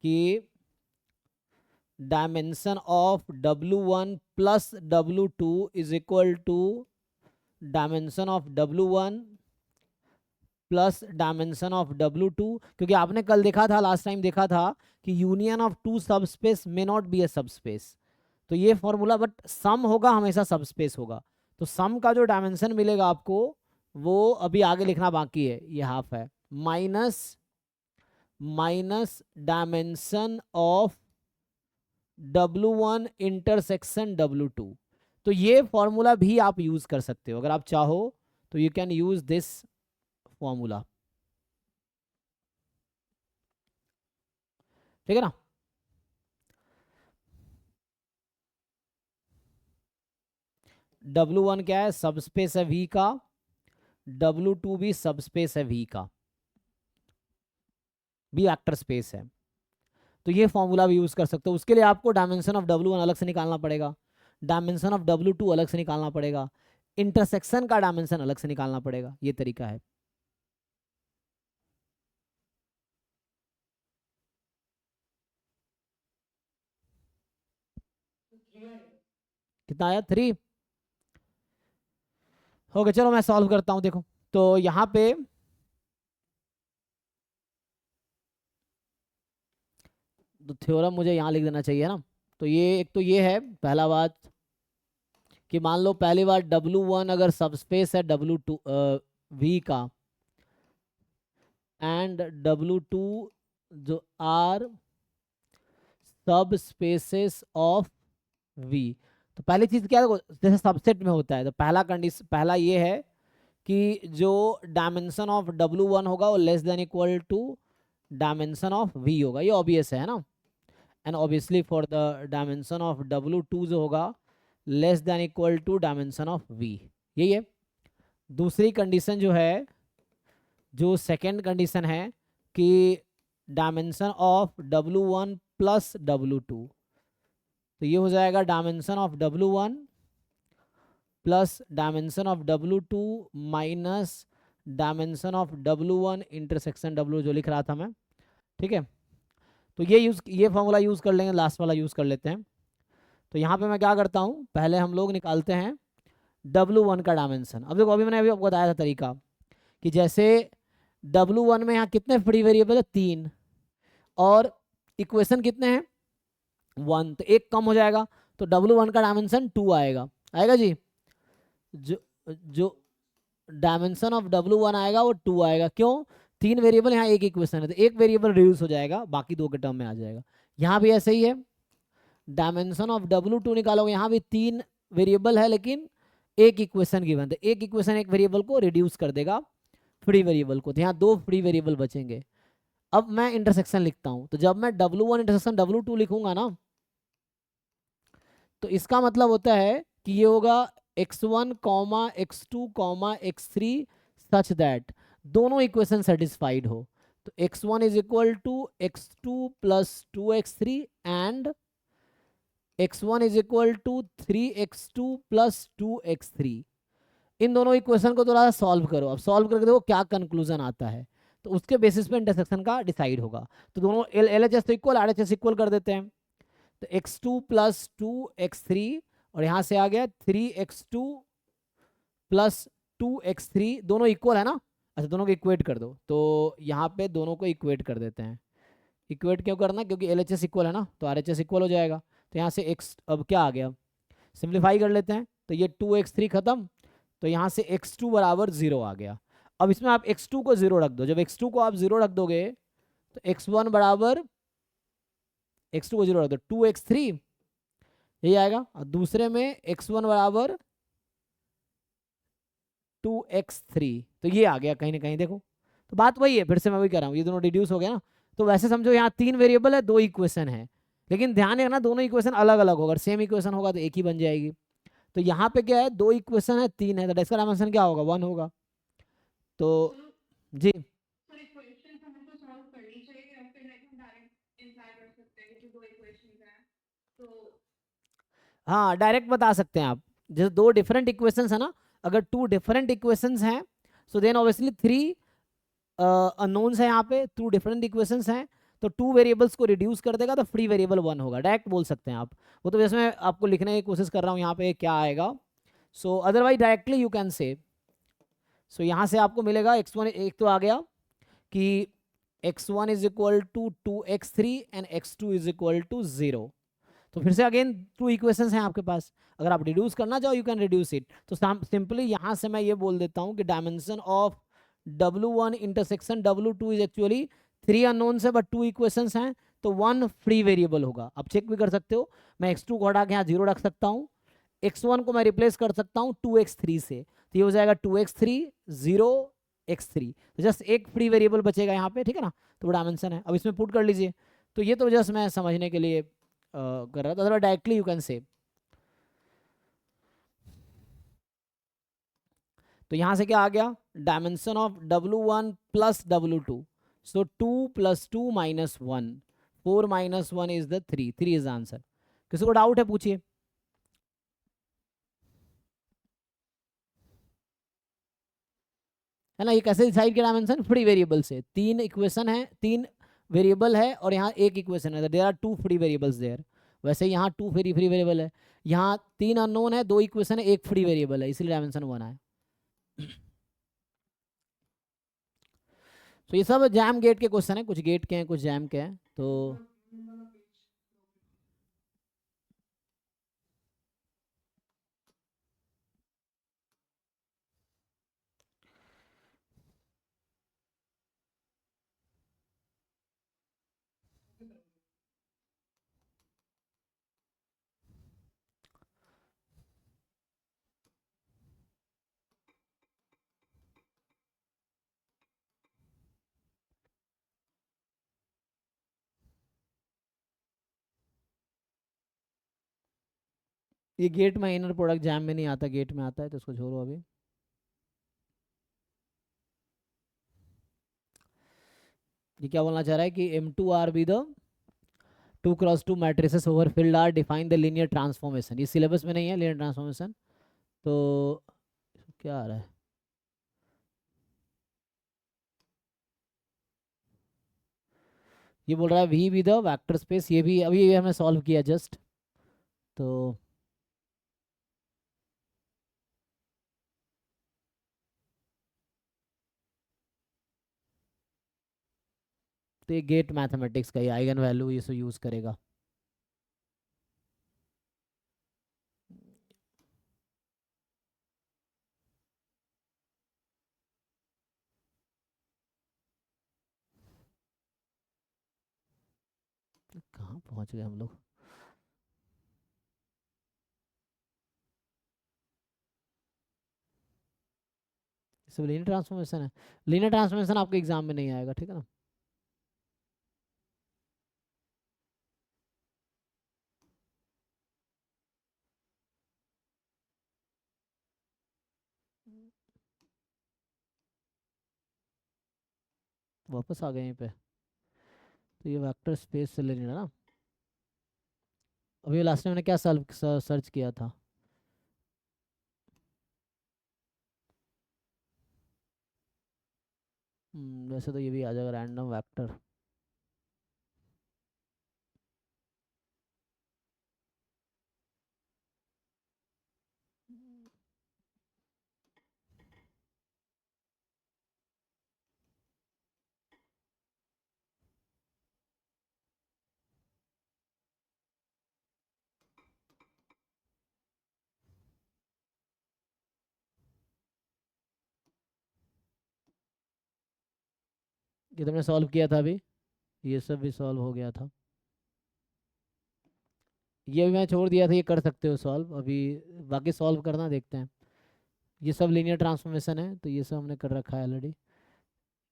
S1: कि dimension of W1 plus W2 is equal to dimension of W1 plus dimension of W2, क्योंकि आपने कल देखा था, लास्ट टाइम देखा था कि union of two subspace may not be a subspace. तो ये फॉर्मूला, बट सम होगा हमेशा सबस्पेस होगा। तो सम का जो डायमेंशन मिलेगा आपको, वो अभी आगे लिखना बाकी है, ये हाफ है, minus dimension of W1 intersection W2। तो ये फॉर्मूला भी आप यूज कर सकते हो अगर आप चाहो, तो you can use this formula. ठीक है ना। W1 क्या है, सबस्पेस है V का, W2 भी सबस्पेस है V का, भी वेक्टर स्पेस है। तो ये फॉर्मूला भी यूज कर सकते हो। उसके लिए आपको डायमेंशन ऑफ W1 अलग से निकालना पड़ेगा, डायमेंशन ऑफ W2 अलग से निकालना पड़ेगा, इंटरसेक्शन का डायमेंशन अलग से निकालना पड़ेगा। ये तरीका है। कितना आया, 3। ओके चलो मैं सॉल्व करता हूं। देखो तो यहाँ पे तो थ्योरम मुझे यहाँ लिख देना चाहिए ना। तो ये एक तो ये है पहला बात कि मान लो पहली बार W1 अगर सबस्पेस है W2 V का, एंड W2 जो आर सब स्पेसेस ऑफ V। तो पहली चीज क्या है, जैसे सबसेट में होता है, तो पहला कंडीशन, पहला ये है कि जो डायमेंशन ऑफ W1 होगा वो less than equal to dimension of V होगा। ये ऑब्वियस है ना। And obviously for the dimension of W2 जो होगा less than equal to dimension of V। यही है। दूसरी कंडीशन जो है, जो सेकेंड कंडीशन है कि dimension of W1 plus W2, तो ये हो जाएगा dimension of W1 plus dimension of W2 minus dimension of W1 intersection W जो लिख रहा था मैं। ठीक है, तो ये फॉर्मूला यूज कर लेंगे, लास्ट वाला यूज कर लेते हैं। तो यहाँ पे मैं क्या करता हूँ, पहले हम लोग निकालते हैं W1 का डायमेंशन। अब देखो अभी मैंने अभी आपको बताया था तरीका कि जैसे W1 में यहाँ कितने फ्री वेरिएबल है, 3, और इक्वेशन कितने हैं, 1, तो एक कम हो जाएगा, तो W1 का डायमेंशन 2 आएगा। आएगा जी, जो जो डायमेंशन ऑफ W1 आएगा वो 2 आएगा। क्यों, 3 वेरिएबल, यहाँ एक इक्वेशन है, तो एक वेरिएबल रिड्यूस हो जाएगा, बाकी 2 के टर्म में आ जाएगा। यहाँ भी ऐसे ही है, डायमेंशन ऑफ W2 निकालोगे, यहाँ भी 3 वेरिएबल है लेकिन एक इक्वेशन गिवन, तो एक इक्वेशन एक वेरिएबल को रिड्यूस कर देगा फ्री वेरिएबल को, तो यहाँ 2 फ्री वेरिएबल बचेंगे। अब मैं इंटरसेक्शन लिखता हूँ, तो जब मैं W1 इंटरसेक्शन W2 लिखूंगा ना, तो इसका मतलब होता है कि ये होगा x1 comma x2 comma x3 such that दोनों इक्वेशन सेटिस्फाइड हो। तो x1 is equal to x2 plus 2x3 and x1 is equal to 3x2 plus 2x3। इन दोनों इक्वेशन को थोड़ा सा सॉल्व करो। अब सॉल्व करके देखो क्या कंक्लूजन आता है, तो उसके बेसिस पे इंटरसेक्शन का डिसाइड होगा। तो दोनों LHS तो इक्वल, RHS इक्वल कर देते हैं। तो x2 प्लस 2x3, और यहाँ से आ गया 3x2 प्लस 2x3, दोनों इक्वल है ना। अच्छा दोनों को इक्वेट कर दो, तो यहाँ पे दोनों को इक्वेट कर देते हैं। इक्वेट क्यों करना, क्योंकि LHS इक्वल है ना, तो RHS इक्वल हो जाएगा। तो यहाँ से x अब क्या आ गया, सिंप्लीफाई कर लेते हैं, तो ये 2x3 खत्म, तो यहाँ से x2 बराबर 0 आ गया। अब इसमें आप x2 को 0 रख दो, जब x2 को आप 0 रख दोगे तो x1 बराबर, x2 को 0 रख दो 2x3, यही आएगा। और दूसरे में x1 बराबर 2x3, तो ये आ गया कहीं ना कहीं। देखो तो बात वही है, फिर से मैं वही कह रहा हूँ, ये दोनों रिड्यूस हो गया ना। तो वैसे समझो यहाँ 3 वेरिएबल है, 2 इक्वेशन है, लेकिन ध्यान रखना दोनों इक्वेशन अलग अलग होगा। अगर सेम इक्वेशन होगा तो एक ही बन जाएगी। तो यहाँ पे क्या है, 2 इक्वेशन है, 3 है, तो इसका डायमेंशन क्या होगा, 1 होगा। तो जी हाँ डायरेक्ट बता सकते हैं आप। जैसे दो डिफरेंट इक्वेशंस है ना, अगर टू डिफरेंट इक्वेशंस हैं so then obviously three unknowns है यहाँ पे, टू डिफरेंट इक्वेशंस हैं, तो टू वेरिएबल्स को रिड्यूस कर देगा तो फ्री वेरिएबल वन होगा, डायरेक्ट बोल सकते हैं आप। वो तो जैसे मैं आपको लिखने की कोशिश कर रहा हूँ यहाँ पे क्या आएगा। So otherwise directly you can say, so यहाँ से आपको मिलेगा x1 एक तो आ गया कि x1 is equal to 2x3 and x2 is equal to 0। तो फिर से अगेन टू इक्वेशंस हैं आपके पास, अगर आप रिड्यूस करना चाहो यू कैन रिड्यूस इट। तो सिंपली यहाँ से मैं ये बोल देता हूँ कि dimension of W1 intersection W2 is actually three unknowns है बट टू इक्वेशंस हैं, तो वन फ्री वेरिएबल होगा। आप चेक भी कर सकते हो, मैं x2 को हटा के यहाँ 0 रख सकता हूँ, x1 को मैं रिप्लेस कर सकता हूँ 2x3 से, तो ये हो जाएगा 2x3 0 x3, तो जस्ट एक फ्री वेरिएबल बचेगा यहाँ पे, ठीक है ना। तो वो डायमेंशन है, अब इसमें पुट कर लीजिए। तो ये तो जस्ट मैं समझने के लिए कर रहा था, अदरवाइज डायरेक्टली यू कैन से। तो यहाँ से क्या आ गया, dimension of W1 plus W2, so 2 + 2 - 1, 4 - 1 is the 3, 3 is answer. किसी को डाउट है पूछिए। है ना, ये कैसे डिसाइड किया डायमेंशन, फ्री वेरिएबल से, तीन इक्वेशन है, तीन वेरिएबल है और यहाँ एक इक्वेशन है, there are two free variables there. वैसे यहाँ टू फ्री फ्री वेरिएबल है, यहाँ तीन अननोन है, दो इक्वेशन है, एक फ्री वेरिएबल है, इसलिए डायमेंशन वन है। तो ये सब जैम गेट के क्वेश्चन है, कुछ गेट के हैं कुछ जैम के हैं। तो ये गेट में इनर प्रोडक्ट जैम में नहीं आता, गेट में आता है, तो इसको छोड़ो अभी। ये क्या बोलना चाह रहा है कि M2R be the 2x2 matrices over field R define the linear transformation. ये सिलेबस में नहीं है लीनियर ट्रांसफॉर्मेशन, तो क्या आ रहा है, ये बोल रहा है V with the vector space, ये भी अभी ये हमने सॉल्व किया जस्ट। तो तो ये गेट मैथमेटिक्स का ही आइगन वैल्यू ये सो यूज करेगा। कहाँ पहुंच गए हम लोग। सब लीनियर ट्रांसफॉर्मेशन है, लीनियर ट्रांसफॉर्मेशन आपके एग्जाम में नहीं आएगा, ठीक है ना। वापस आ गए यहीं पे, तो ये वेक्टर स्पेस से ले लेना ना। अभी लास्ट में मैंने क्या सर्च किया था, वैसे तो ये भी आ जाएगा रैंडम वेक्टर। ये तुमने सॉल्व किया था अभी, ये सब भी सॉल्व हो गया था, ये भी मैं छोड़ दिया था, ये कर सकते हो सॉल्व अभी, बाकी सॉल्व करना देखते हैं। ये सब लीनियर ट्रांसफॉर्मेशन है, तो ये सब हमने कर रखा है ऑलरेडी,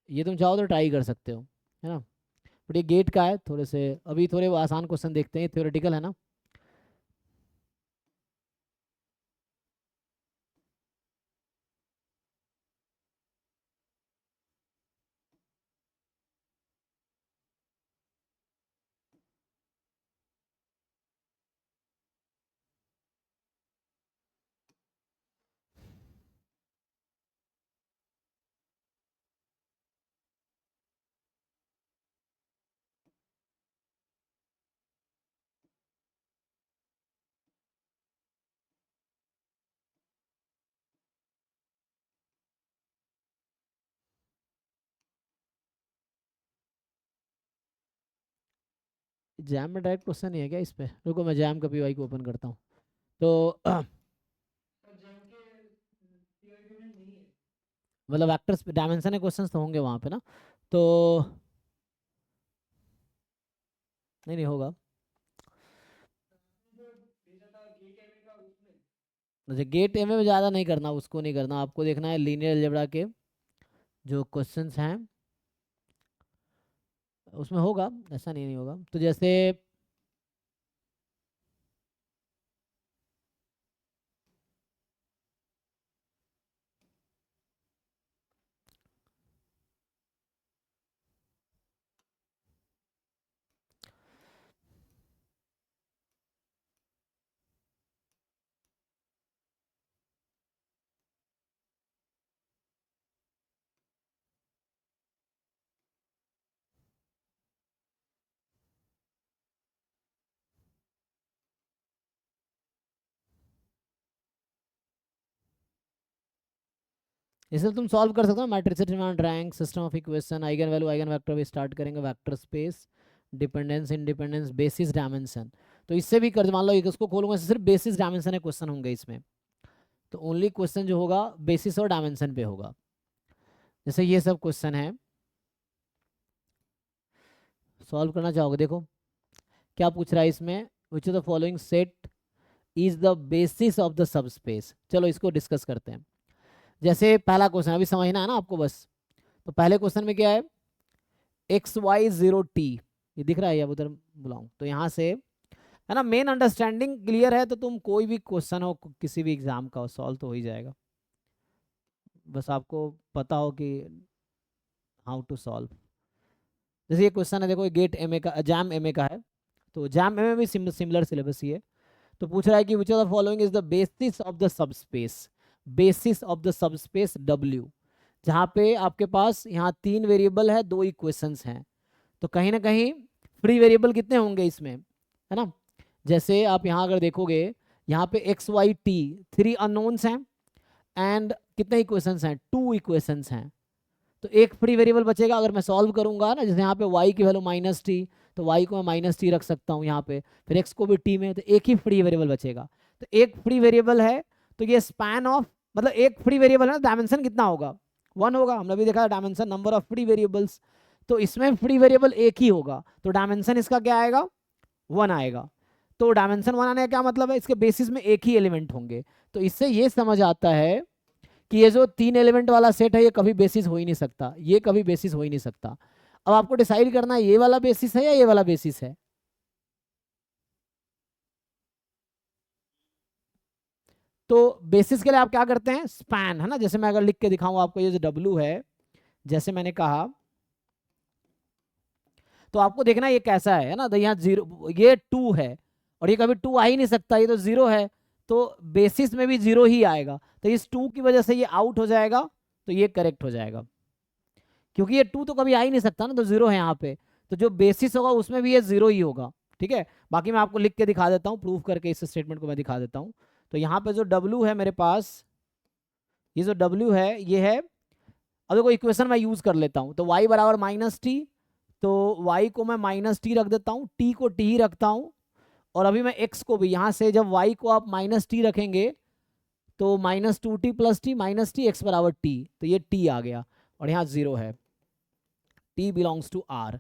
S1: ये तुम चाहो तो ट्राई कर सकते हो, है ना। बट ये गेट का है, थोड़े से अभी थोड़े आसान क्वेश्चन देखते हैं, थ्योरेटिकल है ना। जैम में डायरेक्ट क्वेश्चन नहीं है क्या इस पे? रुको मैं जैम का पीवाई को ओपन करता हूँ। तो मतलब वेक्टर्स डायमेंशन है, क्वेश्चंस तो होंगे वहाँ पे ना। तो नहीं नहीं होगा। अच्छा गेट एम में ज़्यादा नहीं करना, उसको नहीं करना, आपको देखना है लीनियर अलजेब्रा के जो क्वेश्चंस हैं उसमें होगा, ऐसा नहीं होगा। तो जैसे इसे तुम सॉल्व कर सकते हो, matrix demand rank system of equation eigen value eigen vector भी स्टार्ट करेंगे, vector space dependence independence basis dimension. तो इससे भी कर, मान लो इसको खोलूंगा, सिर्फ बेसिस डायमेंशन है क्वेश्चन होंगे इसमें, तो ओनली क्वेश्चन जो होगा बेसिस और डायमेंशन पे होगा। जैसे ये सब क्वेश्चन है, सॉल्व करना चाहोगे। देखो क्या पूछ रहा है इसमें, which of the following set is the basis of the sub space. चलो इसको डिस्कस करते हैं। जैसे पहला क्वेश्चन अभी समझना है ना आपको बस। तो पहले क्वेश्चन में क्या है, एक्स वाई जीरो टी, ये दिख रहा है, या उधर बुलाऊं तो यहाँ से है ना। मेन अंडरस्टैंडिंग क्लियर है तो तुम कोई भी क्वेश्चन हो किसी भी एग्जाम का सॉल्व तो हो ही जाएगा, बस आपको पता हो कि हाउ टू सॉल्व। जैसे ये क्वेश्चन है, देखो गेट एमए का, जैम एमए का है, तो जैम एमए भी सिमिलर सिलेबस ही है। तो पूछ रहा है कि which of the following is the basis of the sub space, basis of the sub space W, जहाँ पे आपके पास यहाँ 3 वेरिएबल है, 2 इक्वेशंस हैं, तो कहीं ना कहीं फ्री वेरिएबल कितने होंगे इसमें, है ना। जैसे आप यहाँ अगर देखोगे, यहाँ पे एक्स वाई टी 3 अननोन्स हैं, एंड कितने इक्वेशंस हैं, 2 इक्वेशंस हैं, तो एक फ्री वेरिएबल बचेगा। अगर मैं सॉल्व करूंगा ना, जैसे यहाँ पे y की वैल्यू माइनस टी, तो y को मैं माइनस टी रख सकता हूँ यहाँ पे, फिर x को भी t में, तो एक ही फ्री वेरिएबल बचेगा। तो एक फ्री वेरिएबल है, तो ये स्पैन ऑफ, मतलब एक फ्री वेरिएबल है, डायमेंशन कितना होगा, 1 होगा। हमने भी देखा dimension number of free variables, तो इसमें फ्री वेरिएबल एक ही होगा, तो डायमेंशन इसका क्या आएगा, 1 आएगा। तो डायमेंशन 1 आने का क्या मतलब है, इसके बेसिस में एक ही एलिमेंट होंगे। तो इससे ये समझ आता है कि ये जो 3 एलिमेंट वाला सेट है ये कभी बेसिस हो ही नहीं सकता, ये कभी बेसिस हो ही नहीं सकता। अब आपको डिसाइड करना है ये वाला बेसिस है या ये वाला बेसिस है। तो बेसिस के लिए आप क्या करते हैं, स्पैन, है ना। जैसे मैं अगर लिख के दिखाऊं आपको, ये जो डब्ल्यू है, जैसे मैंने कहा, तो आपको देखना ये कैसा है ना। तो यहाँ जीरो, ये 2 है, और ये कभी 2 आ ही नहीं सकता, ये तो 0 है, तो बेसिस में भी 0 ही आएगा। तो इस 2 की वजह से ये आउट हो जाएगा, तो ये करेक्ट हो जाएगा, क्योंकि ये 2 तो कभी आ ही नहीं सकता ना, तो 0 है यहाँ पे, तो जो बेसिस होगा उसमें भी ये 0 ही होगा। ठीक है, बाकी मैं आपको लिख के दिखा देता हूँ, प्रूव करके इस स्टेटमेंट को मैं दिखा देता हूँ। तो यहाँ पे जो W है मेरे पास, ये जो W है ये है, अब देखो इक्वेशन मैं यूज कर लेता हूँ, तो y बराबर माइनस टी, तो y को मैं माइनस टी रख देता हूँ, t को t ही रखता हूँ, और अभी मैं x को भी यहाँ से, जब y को आप माइनस टी रखेंगे तो minus 2t plus T minus T, x बराबर t, तो ये t आ गया, और यहाँ 0 है, t बिलोंग्स टू r।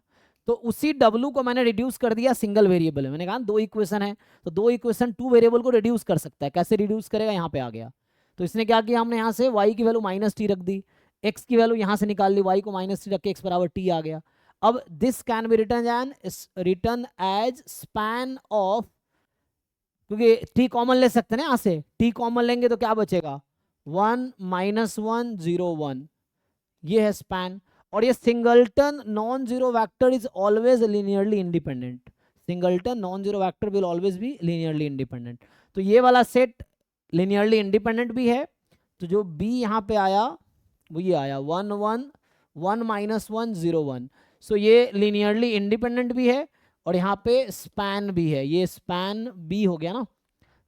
S1: तो उसी w को मैंने रिड्यूस कर दिया सिंगल वेरिएबल में। मैंने कहा 2 इक्वेशन है, तो 2 इक्वेशन 2 वेरिएबल को रिड्यूस कर सकता है, कैसे रिड्यूस करेगा, यहाँ पे आ गया। तो इसने क्या किया, हमने यहाँ से y की वैल्यू माइनस टी रख दी, x की वैल्यू यहाँ से निकाल ली, y को माइनस टी रख के x बराबर t आ गया। अब this can be return as span of, क्योंकि t कॉमन ले सकते हैं ना, यहाँ से t कॉमन लेंगे तो क्या बचेगा, 1 माइनस 1 0 1, ये है स्पैन। और ये singleton non zero vector is always linearly independent, singleton non zero vector will always be linearly independent. तो ये वाला सेट लीनियरली इंडिपेंडेंट भी है, तो जो b यहाँ पे आया वो ये आया 1 1 1 माइनस 1 0 1, सो ये लीनियरली इंडिपेंडेंट भी है, और यहाँ पे स्पैन भी है, ये स्पैन b हो गया ना।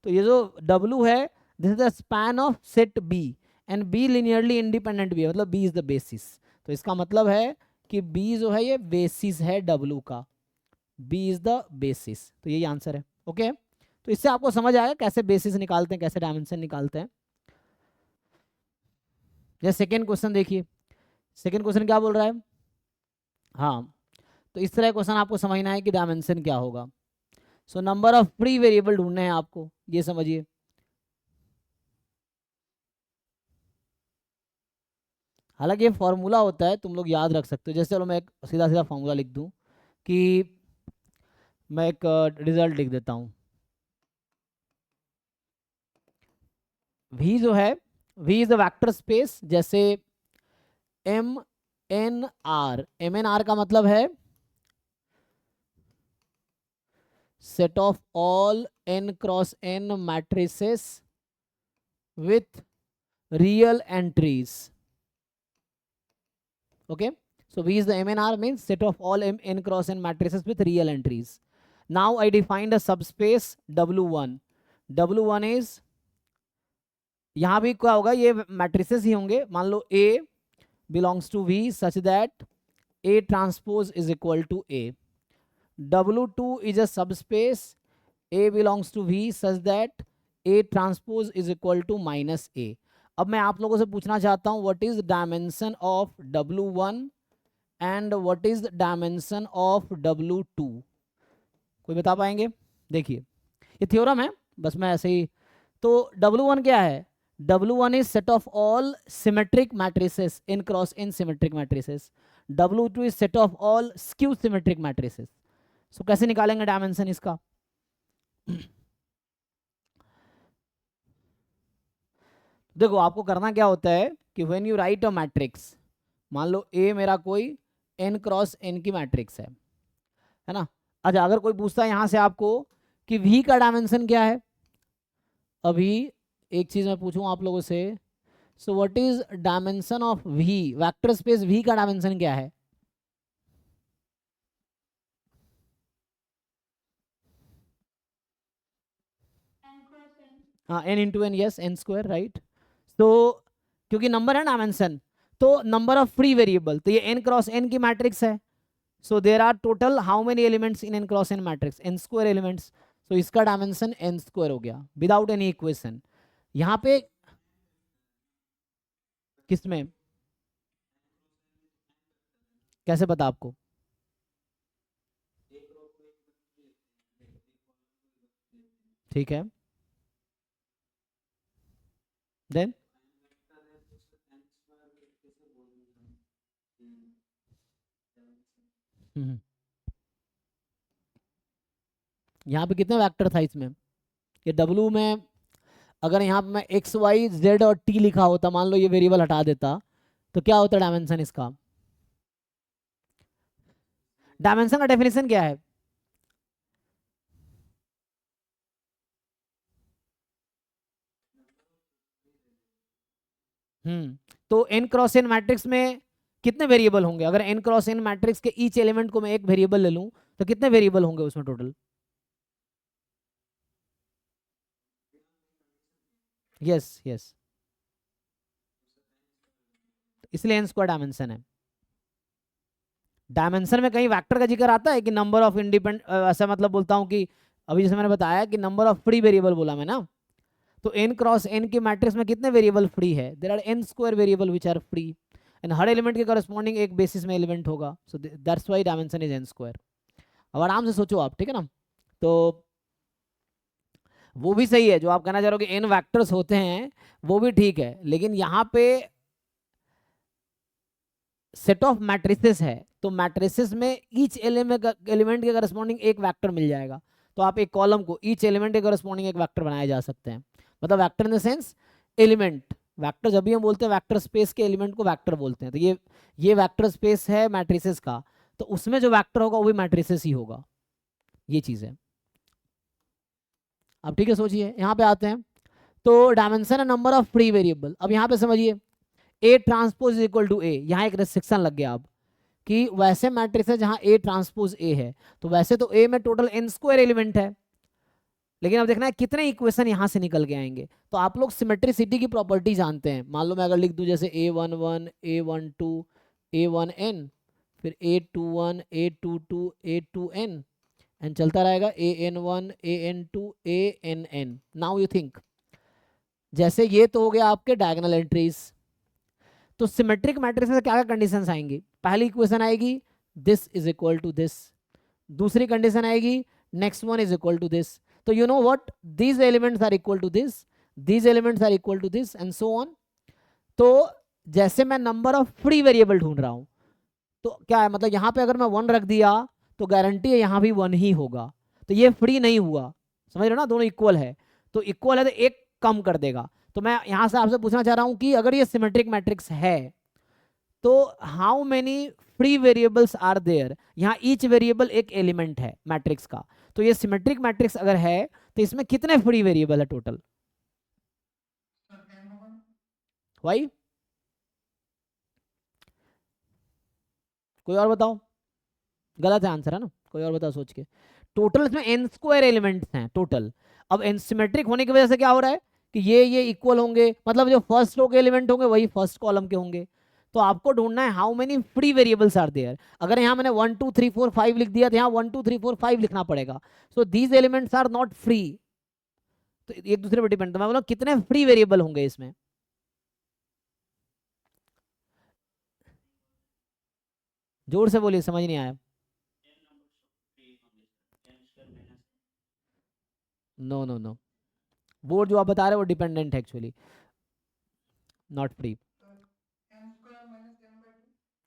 S1: तो ये जो W है, this is the span of set B, and B linearly independent भी है, मतलब B इज द बेसिस। तो इसका मतलब है कि B जो है ये बेसिस है W का, बी इज द बेसिस। तो यही आंसर है। ओके, तो इससे आपको समझ आएगा कैसे बेसिस निकालते हैं, कैसे डायमेंशन निकालते हैं। जैसे सेकेंड क्वेश्चन देखिए, सेकेंड क्वेश्चन क्या बोल रहा है। हाँ, तो इस तरह क्वेश्चन आपको समझना है कि डायमेंशन क्या होगा। So number of free variable ढूंढने हैं आपको, ये समझिए। हालांकि ये फॉर्मूला होता है, तुम लोग याद रख सकते हो। जैसे चलो मैं एक सीधा सीधा फॉर्मूला लिख दूं कि मैं एक रिजल्ट लिख देता हूँ। वी जो है, V is a vector space. जैसे M N R, M N R का मतलब है set of all N cross N matrices with real entries. Okay, so V is the MNR, means set of all n cross n matrices with real entries. Now I defined a subspace W1. W1 is, यहाँ भी क्या होगा, ये matrices ही होंगे। मान लो A belongs to V such that A transpose is equal to A. W2 is a subspace A belongs to V such that A transpose is equal to minus A. अब मैं आप लोगों से पूछना चाहता हूँ, what is dimension of W1 and what is dimension of W2? कोई बता पाएंगे? देखिए ये थ्योरम है, बस मैं ऐसे ही। तो W1 क्या है? W1 is set of all symmetric matrices N cross N symmetric matrices. W2 is set of all skew symmetric matrices. So कैसे निकालेंगे डायमेंशन इसका? देखो आपको करना क्या होता है कि when you right a matrix, मान लो A मेरा कोई n क्रॉस n की मैट्रिक्स है ना। अच्छा, अगर कोई पूछता है यहां से आपको कि V का डायमेंशन क्या है, अभी एक चीज मैं पूछूं आप लोगों से। So what is dimension of V? Vector space V का डायमेंशन क्या है? हाँ, n into n, yes, n square, right. तो क्योंकि नंबर है डायमेंशन, तो नंबर ऑफ फ्री वेरिएबल, तो ये n क्रॉस n की मैट्रिक्स है। So there are total how many elements in n cross n matrix? n square elements. तो इसका डायमेंशन n स्क्वायर हो गया विदाउट एनी इक्वेशन। यहाँ पे किसमें, कैसे पता आपको? ठीक है, देन यहाँ पे कितने वेक्टर था इसमें? ये W में अगर यहाँ पे मैं x y z और t लिखा होता, मान लो ये वेरिएबल हटा देता, तो क्या होता डायमेंशन इसका? डायमेंशन का डेफिनेशन क्या है? तो n क्रॉस n मैट्रिक्स में कितने वेरिएबल होंगे? अगर n क्रॉस n मैट्रिक्स के ईच एलिमेंट को मैं एक वेरिएबल ले लूं, तो कितने वेरिएबल होंगे उसमें टोटल? यस यस, इसलिए n स्क्वायर डायमेंशन है। डायमेंशन में कहीं वेक्टर का जिक्र आता है कि नंबर ऑफ इंडिपेंडेंट, ऐसा मतलब बोलता हूं कि अभी जैसे मैंने बताया कि नंबर ऑफ फ्री वेरिएबल बोला मैं ना, तो n क्रॉस n की मैट्रिक्स में कितने वेरिएबल फ्री है? There are n square variable which are free, and हर एलिमेंट के करस्पॉन्डिंग एक बेसिस में एलिमेंट होगा। So that's why dimension is n square. अब आराम से सोचो आप, ठीक है ना। तो वो भी सही है जो आप कहना चाह रहे हो कि n वैक्टर्स होते हैं, वो भी ठीक है, लेकिन यहाँ पे सेट ऑफ मैट्रिसेस है, तो मैट्रिसेस में ईच एलिमेंट के करस्पॉन्डिंग एक वेक्टर मिल जाएगा। तो आप एक कॉलम को ईच एलिमेंट के करस्पॉन्डिंग एक वेक्टर बनाए जा सकते हैं। मतलब vector in the sense element, vector जब भी हम बोलते हैं वेक्टर स्पेस के एलिमेंट को वेक्टर बोलते हैं। तो ये वेक्टर स्पेस है मैट्रिसेस का, तो उसमें जो वेक्टर होगा वो भी मैट्रिसेस ही होगा। ये चीज है। अब ठीक है, सोचिए यहाँ पे आते हैं। तो डायमेंशन है नंबर ऑफ फ्री वेरिएबल। अब यहाँ पे समझिए A transpose is equal to A, यहाँ एक रेस्ट्रिक्शन लग गया अब कि वैसे मैट्रिक्स है जहां ए ट्रांसपोज ए है, तो वैसे तो ए में टोटल n स्क्वायर एलिमेंट है, लेकिन अब देखना है कितने इक्वेशन यहां से निकल के आएंगे। तो आप लोग सिमेट्रिसिटी की प्रॉपर्टी जानते हैं। मान लो मैं अगर लिख दूं जैसे A11 A12 A1n, फिर A21 A22 A2n, एंड चलता रहेगा an1 an2 ann। Now you think, जैसे ये तो हो गया आपके डायगोनल एंट्रीज, तो सिमेट्रिक मैट्रिक्स में क्या क्या कंडीशंस आएंगी? पहली इक्वेशन आएगी this is equal to this, दूसरी कंडीशन आएगी next one is equal to this. तो you know what, these elements are equal to this, these elements are equal to this and so on. तो जैसे मैं number of free variable ढूंढ रहा हूं, तो क्या है मतलब यहाँ पे अगर मैं 1 रख दिया तो गारंटी है यहाँ भी 1 ही होगा, तो ये फ्री नहीं हुआ, समझ रहे हो ना, दोनों इक्वल है, तो इक्वल है तो एक कम कर देगा। तो मैं यहाँ से आपसे पूछना चाह रहा हूँ कि अगर ये सिमेट्रिक मैट्रिक्स है तो how many free variables are there, यहाँ ईच वेरिएबल एक एलिमेंट है मैट्रिक्स का, तो ये सिमेट्रिक मैट्रिक्स अगर है तो इसमें कितने फ्री वेरिएबल है टोटल? वाई? कोई और बताओ, गलत है आंसर है ना, कोई और बताओ सोच के। टोटल इसमें n स्क्वायर एलिमेंट्स हैं टोटल। अब n सिमेट्रिक होने की वजह से क्या हो रहा है कि ये इक्वल होंगे, मतलब जो फर्स्ट रो के एलिमेंट होंगे वही फर्स्ट कॉलम के होंगे। तो आपको ढूंढना है how many free variables are there. अगर यहाँ मैंने 1 2 3 4 5 लिख दिया तो यहाँ 1 2 3 4 5 लिखना पड़ेगा। So these elements are not free, तो एक दूसरे पर डिपेंड। तो मैं बोला कितने फ्री वेरिएबल होंगे इसमें? जोर से बोलिए, समझ नहीं आया। नो नो नो, वो जो आप बता रहे हो वो डिपेंडेंट है एक्चुअली, नॉट फ्री।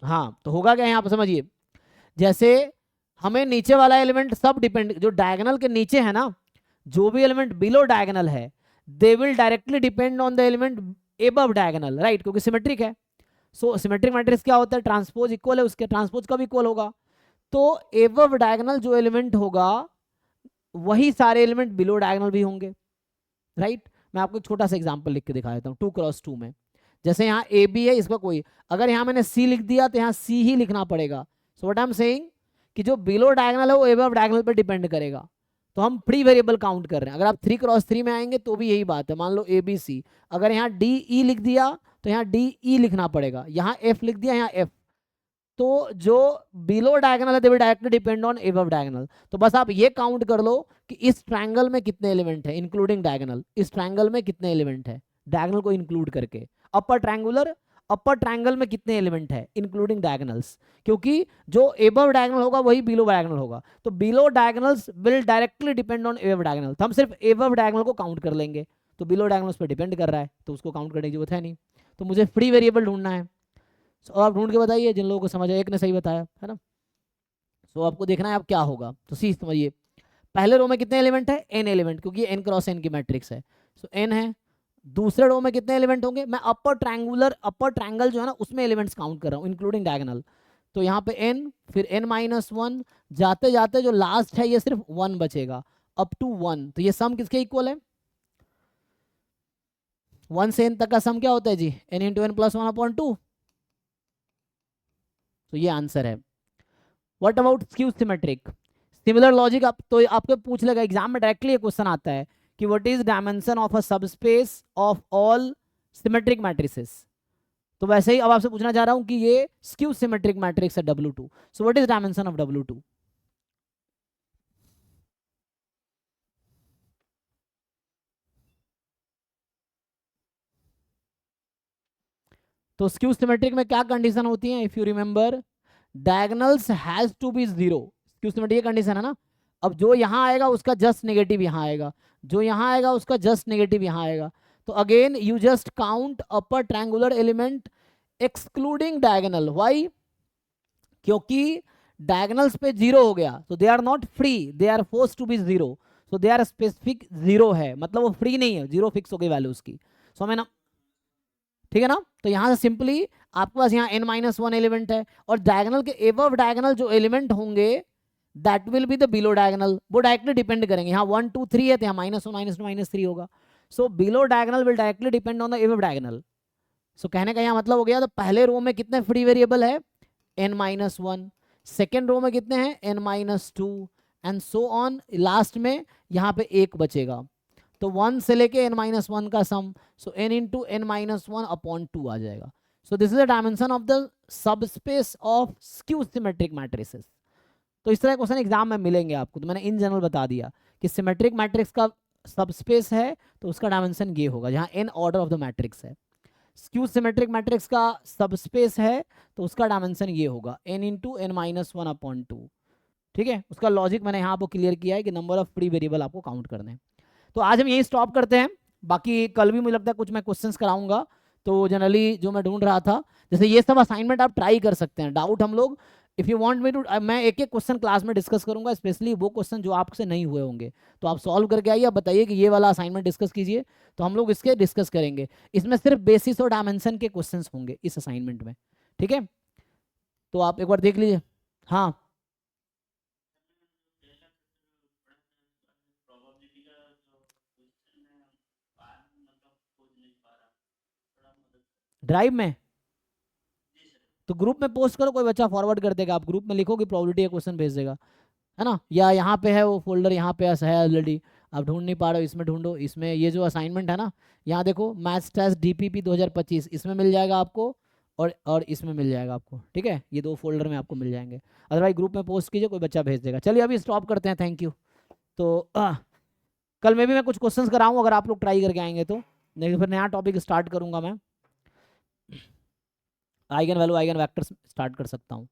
S1: हाँ तो होगा क्या यहाँ पर समझिए, जैसे हमें नीचे वाला एलिमेंट सब डिपेंड, जो डायगोनल के नीचे है ना, जो भी एलिमेंट बिलो डायगोनल है they will directly depend on the element above diagonal, right, क्योंकि सिमेट्रिक है। सो सिमेट्रिक मैट्रिक्स क्या होता है, ट्रांसपोज इक्वल है उसके, ट्रांसपोज का भी इक्वल होगा। तो एबव डायगोनल जो एलिमेंट होगा वही सारे एलिमेंट बिलो डायगोनल भी होंगे, राइट। मैं आपको एक छोटा सा एग्जांपल लिख के दिखा देता हूँ 2x2 में। जैसे यहाँ ए बी है, इसका कोई, अगर यहाँ मैंने सी लिख दिया तो यहाँ सी ही लिखना पड़ेगा। So what I am saying कि जो बिलो डायगोनल है वो एबव डायगोनल पे डिपेंड करेगा। तो हम फ्री वेरिएबल काउंट कर रहे हैं। अगर आप 3x3 में आएंगे तो भी यही बात है, मान लो ए बी सी, अगर यहाँ डी ई लिख दिया तो यहाँ डी ई लिखना पड़ेगा, यहाँ एफ लिख दिया यहाँ एफ। तो जो बिलो डायगोनल है they will directly depend on above diagonal. तो बस आप ये काउंट कर लो कि इस ट्रायंगल में कितने एलिमेंट है इंक्लूडिंग डायगोनल, इस ट्रायंगल में कितने एलिमेंट है डायगोनल को इंक्लूड करके, अपर ट्रायंगल में कितने एलिमेंट है इंक्लूडिंग डायगोनल्स, क्योंकि जो एबव डायगोनल होगा वही बिलो डायगोनल होगा। तो below diagonals will directly depend on above diagonal, तो हम सिर्फ एबव डायगोनल को काउंट कर लेंगे। तो बिलो डायगोनल उस पर डिपेंड कर रहा है तो उसको काउंट करने की जरूरत है नहीं। तो मुझे फ्री वेरिएबल ढूंढना है। सो आप ढूंढ के बताइए जिन लोगों को समझ आया, एक ने सही बताया है ना। सो आपको देखना है अब क्या होगा, तो सी समझिए। पहले रो में कितने एलिमेंट है, एन एलिमेंट, क्योंकि ये एन क्रॉस एन की मैट्रिक्स है। सो एन है। दूसरे रो में कितने एलिमेंट होंगे, मैं अपर ट्रायंगल जो है ना उसमें एलिमेंट्स काउंट कर रहा हूँ इंक्लूडिंग डायगोनल। तो यहाँ पे एन, फिर एन माइनस वन, जाते जाते जो लास्ट है ये सिर्फ 1 बचेगा अप टू 1। तो ये सम किसके इक्वल है, 1 से n तक का सम क्या होता है जी, n इंटू एन प्लस 1/2। तो ये आंसर है। What about skew symmetric, similar logic. आप तो आपको पूछ लेगा एग्जाम में, डायरेक्टली ये क्वेश्चन आता है कि what is dimension of a subspace of all symmetric matrices. तो वैसे ही अब आपसे पूछना चाह रहा हूं कि ये स्क्यू सिमेट्रिक मैट्रिक्स है W2, so what is dimension of W2। तो स्क्यू सिमेट्रिक में क्या कंडीशन होती है, if you remember, diagonals has to be 0। Skew symmetric condition है ना। अब जो यहाँ आएगा उसका जस्ट नेगेटिव यहाँ आएगा, जो यहाँ आएगा उसका जस्ट नेगेटिव यहाँ आएगा। तो again you just count upper triangular element excluding diagonal. Why, क्योंकि डायगोनल्स पे 0 हो गया तो they are not free, they are force to be 0। So they are specific 0 है, मतलब वो फ्री नहीं है, 0 फिक्स हो गई वैल्यू उसकी। सो मैं ना, ठीक है ना। तो यहाँ से सिंपली आपके पास यहाँ n-1 एलिमेंट है और डायगोनल के एबव डायगोनल जो एलिमेंट होंगे that will be the below diagonal, वो डायरेक्टली डिपेंड करेंगे। यहाँ 1 2 3 है तो यहाँ -1 -2 -3 होगा। So below diagonal will directly depend on the above diagonal. So कहने का यहाँ मतलब हो गया, तो पहले रो में कितने फ्री वेरिएबल है, n-1, सेकेंड रो में कितने हैं n-2 and so on, last में यहाँ पे 1 बचेगा। तो 1 से लेके n-1 का सम, सो n इंटू n-1/2 आ जाएगा। सो this is the dimension of the subspace of skew symmetric matrices. तो इस तरह के क्वेश्चन एग्जाम में मिलेंगे आपको। तो मैंने इन जनरल बता दिया कि सिमेट्रिक मैट्रिक्स का सबस्पेस है तो उसका डायमेंशन ये होगा, जहां n order of the matrix है। स्क्यू सिमेट्रिक मैट्रिक्स का सबस्पेस है तो उसका डायमेंशन ये होगा n इंटू n माइनस 1/2। ठीक है, उसका लॉजिक मैंने यहाँ आपको क्लियर किया है कि नंबर ऑफ फ्री वेरिएबल आपको काउंट करने हैं। तो आज हम यही स्टॉप करते हैं, बाकी कल भी मुझे लगता है कुछ मैं क्वेश्चंस कराऊंगा। तो जनरली जो मैं ढूंढ रहा था, जैसे ये सब असाइनमेंट आप ट्राई कर सकते हैं। डाउट हम लोग if you want me to, मैं एक एक क्वेश्चन क्लास में डिस्कस करूंगा, स्पेशली वो क्वेश्चन जो आपसे नहीं हुए होंगे तो आप सॉल्व करके आइए, आप बताइए कि ये वाला असाइनमेंट डिस्कस कीजिए, तो हम लोग इसके डिस्कस करेंगे। इसमें सिर्फ बेसिस और डायमेंशन के क्वेश्चन होंगे इस असाइनमेंट में। ठीक है, तो आप एक बार देख लीजिए। हाँ, ड्राइव में तो ग्रुप में पोस्ट करो, कोई बच्चा फॉरवर्ड कर देगा, आप ग्रुप में लिखो कि प्रोबेबिलिटी का क्वेश्चन भेज देगा, है ना। या यहाँ पे है वो फोल्डर, यहाँ पे है ऑलरेडी, आप ढूंढ नहीं पा रहे हो, इसमें ढूंढो। इसमें ये जो असाइनमेंट है ना, यहाँ देखो मैथ्स टेस्ट DPP 2025, इसमें मिल जाएगा आपको, और इसमें मिल जाएगा आपको। ठीक है, ये 2 फोल्डर में आपको मिल जाएंगे। अदरवाइज ग्रुप में पोस्ट कीजिए, कोई बच्चा भेज देगा। चलिए अभी स्टॉप करते हैं, थैंक यू। तो कल में भी मैं कुछ क्वेश्चंस कराऊँ अगर आप लोग ट्राई करके आएंगे तो, नहीं फिर नया टॉपिक स्टार्ट करूँगा मैं, eigen value eigen vectors start कर सकता हूँ।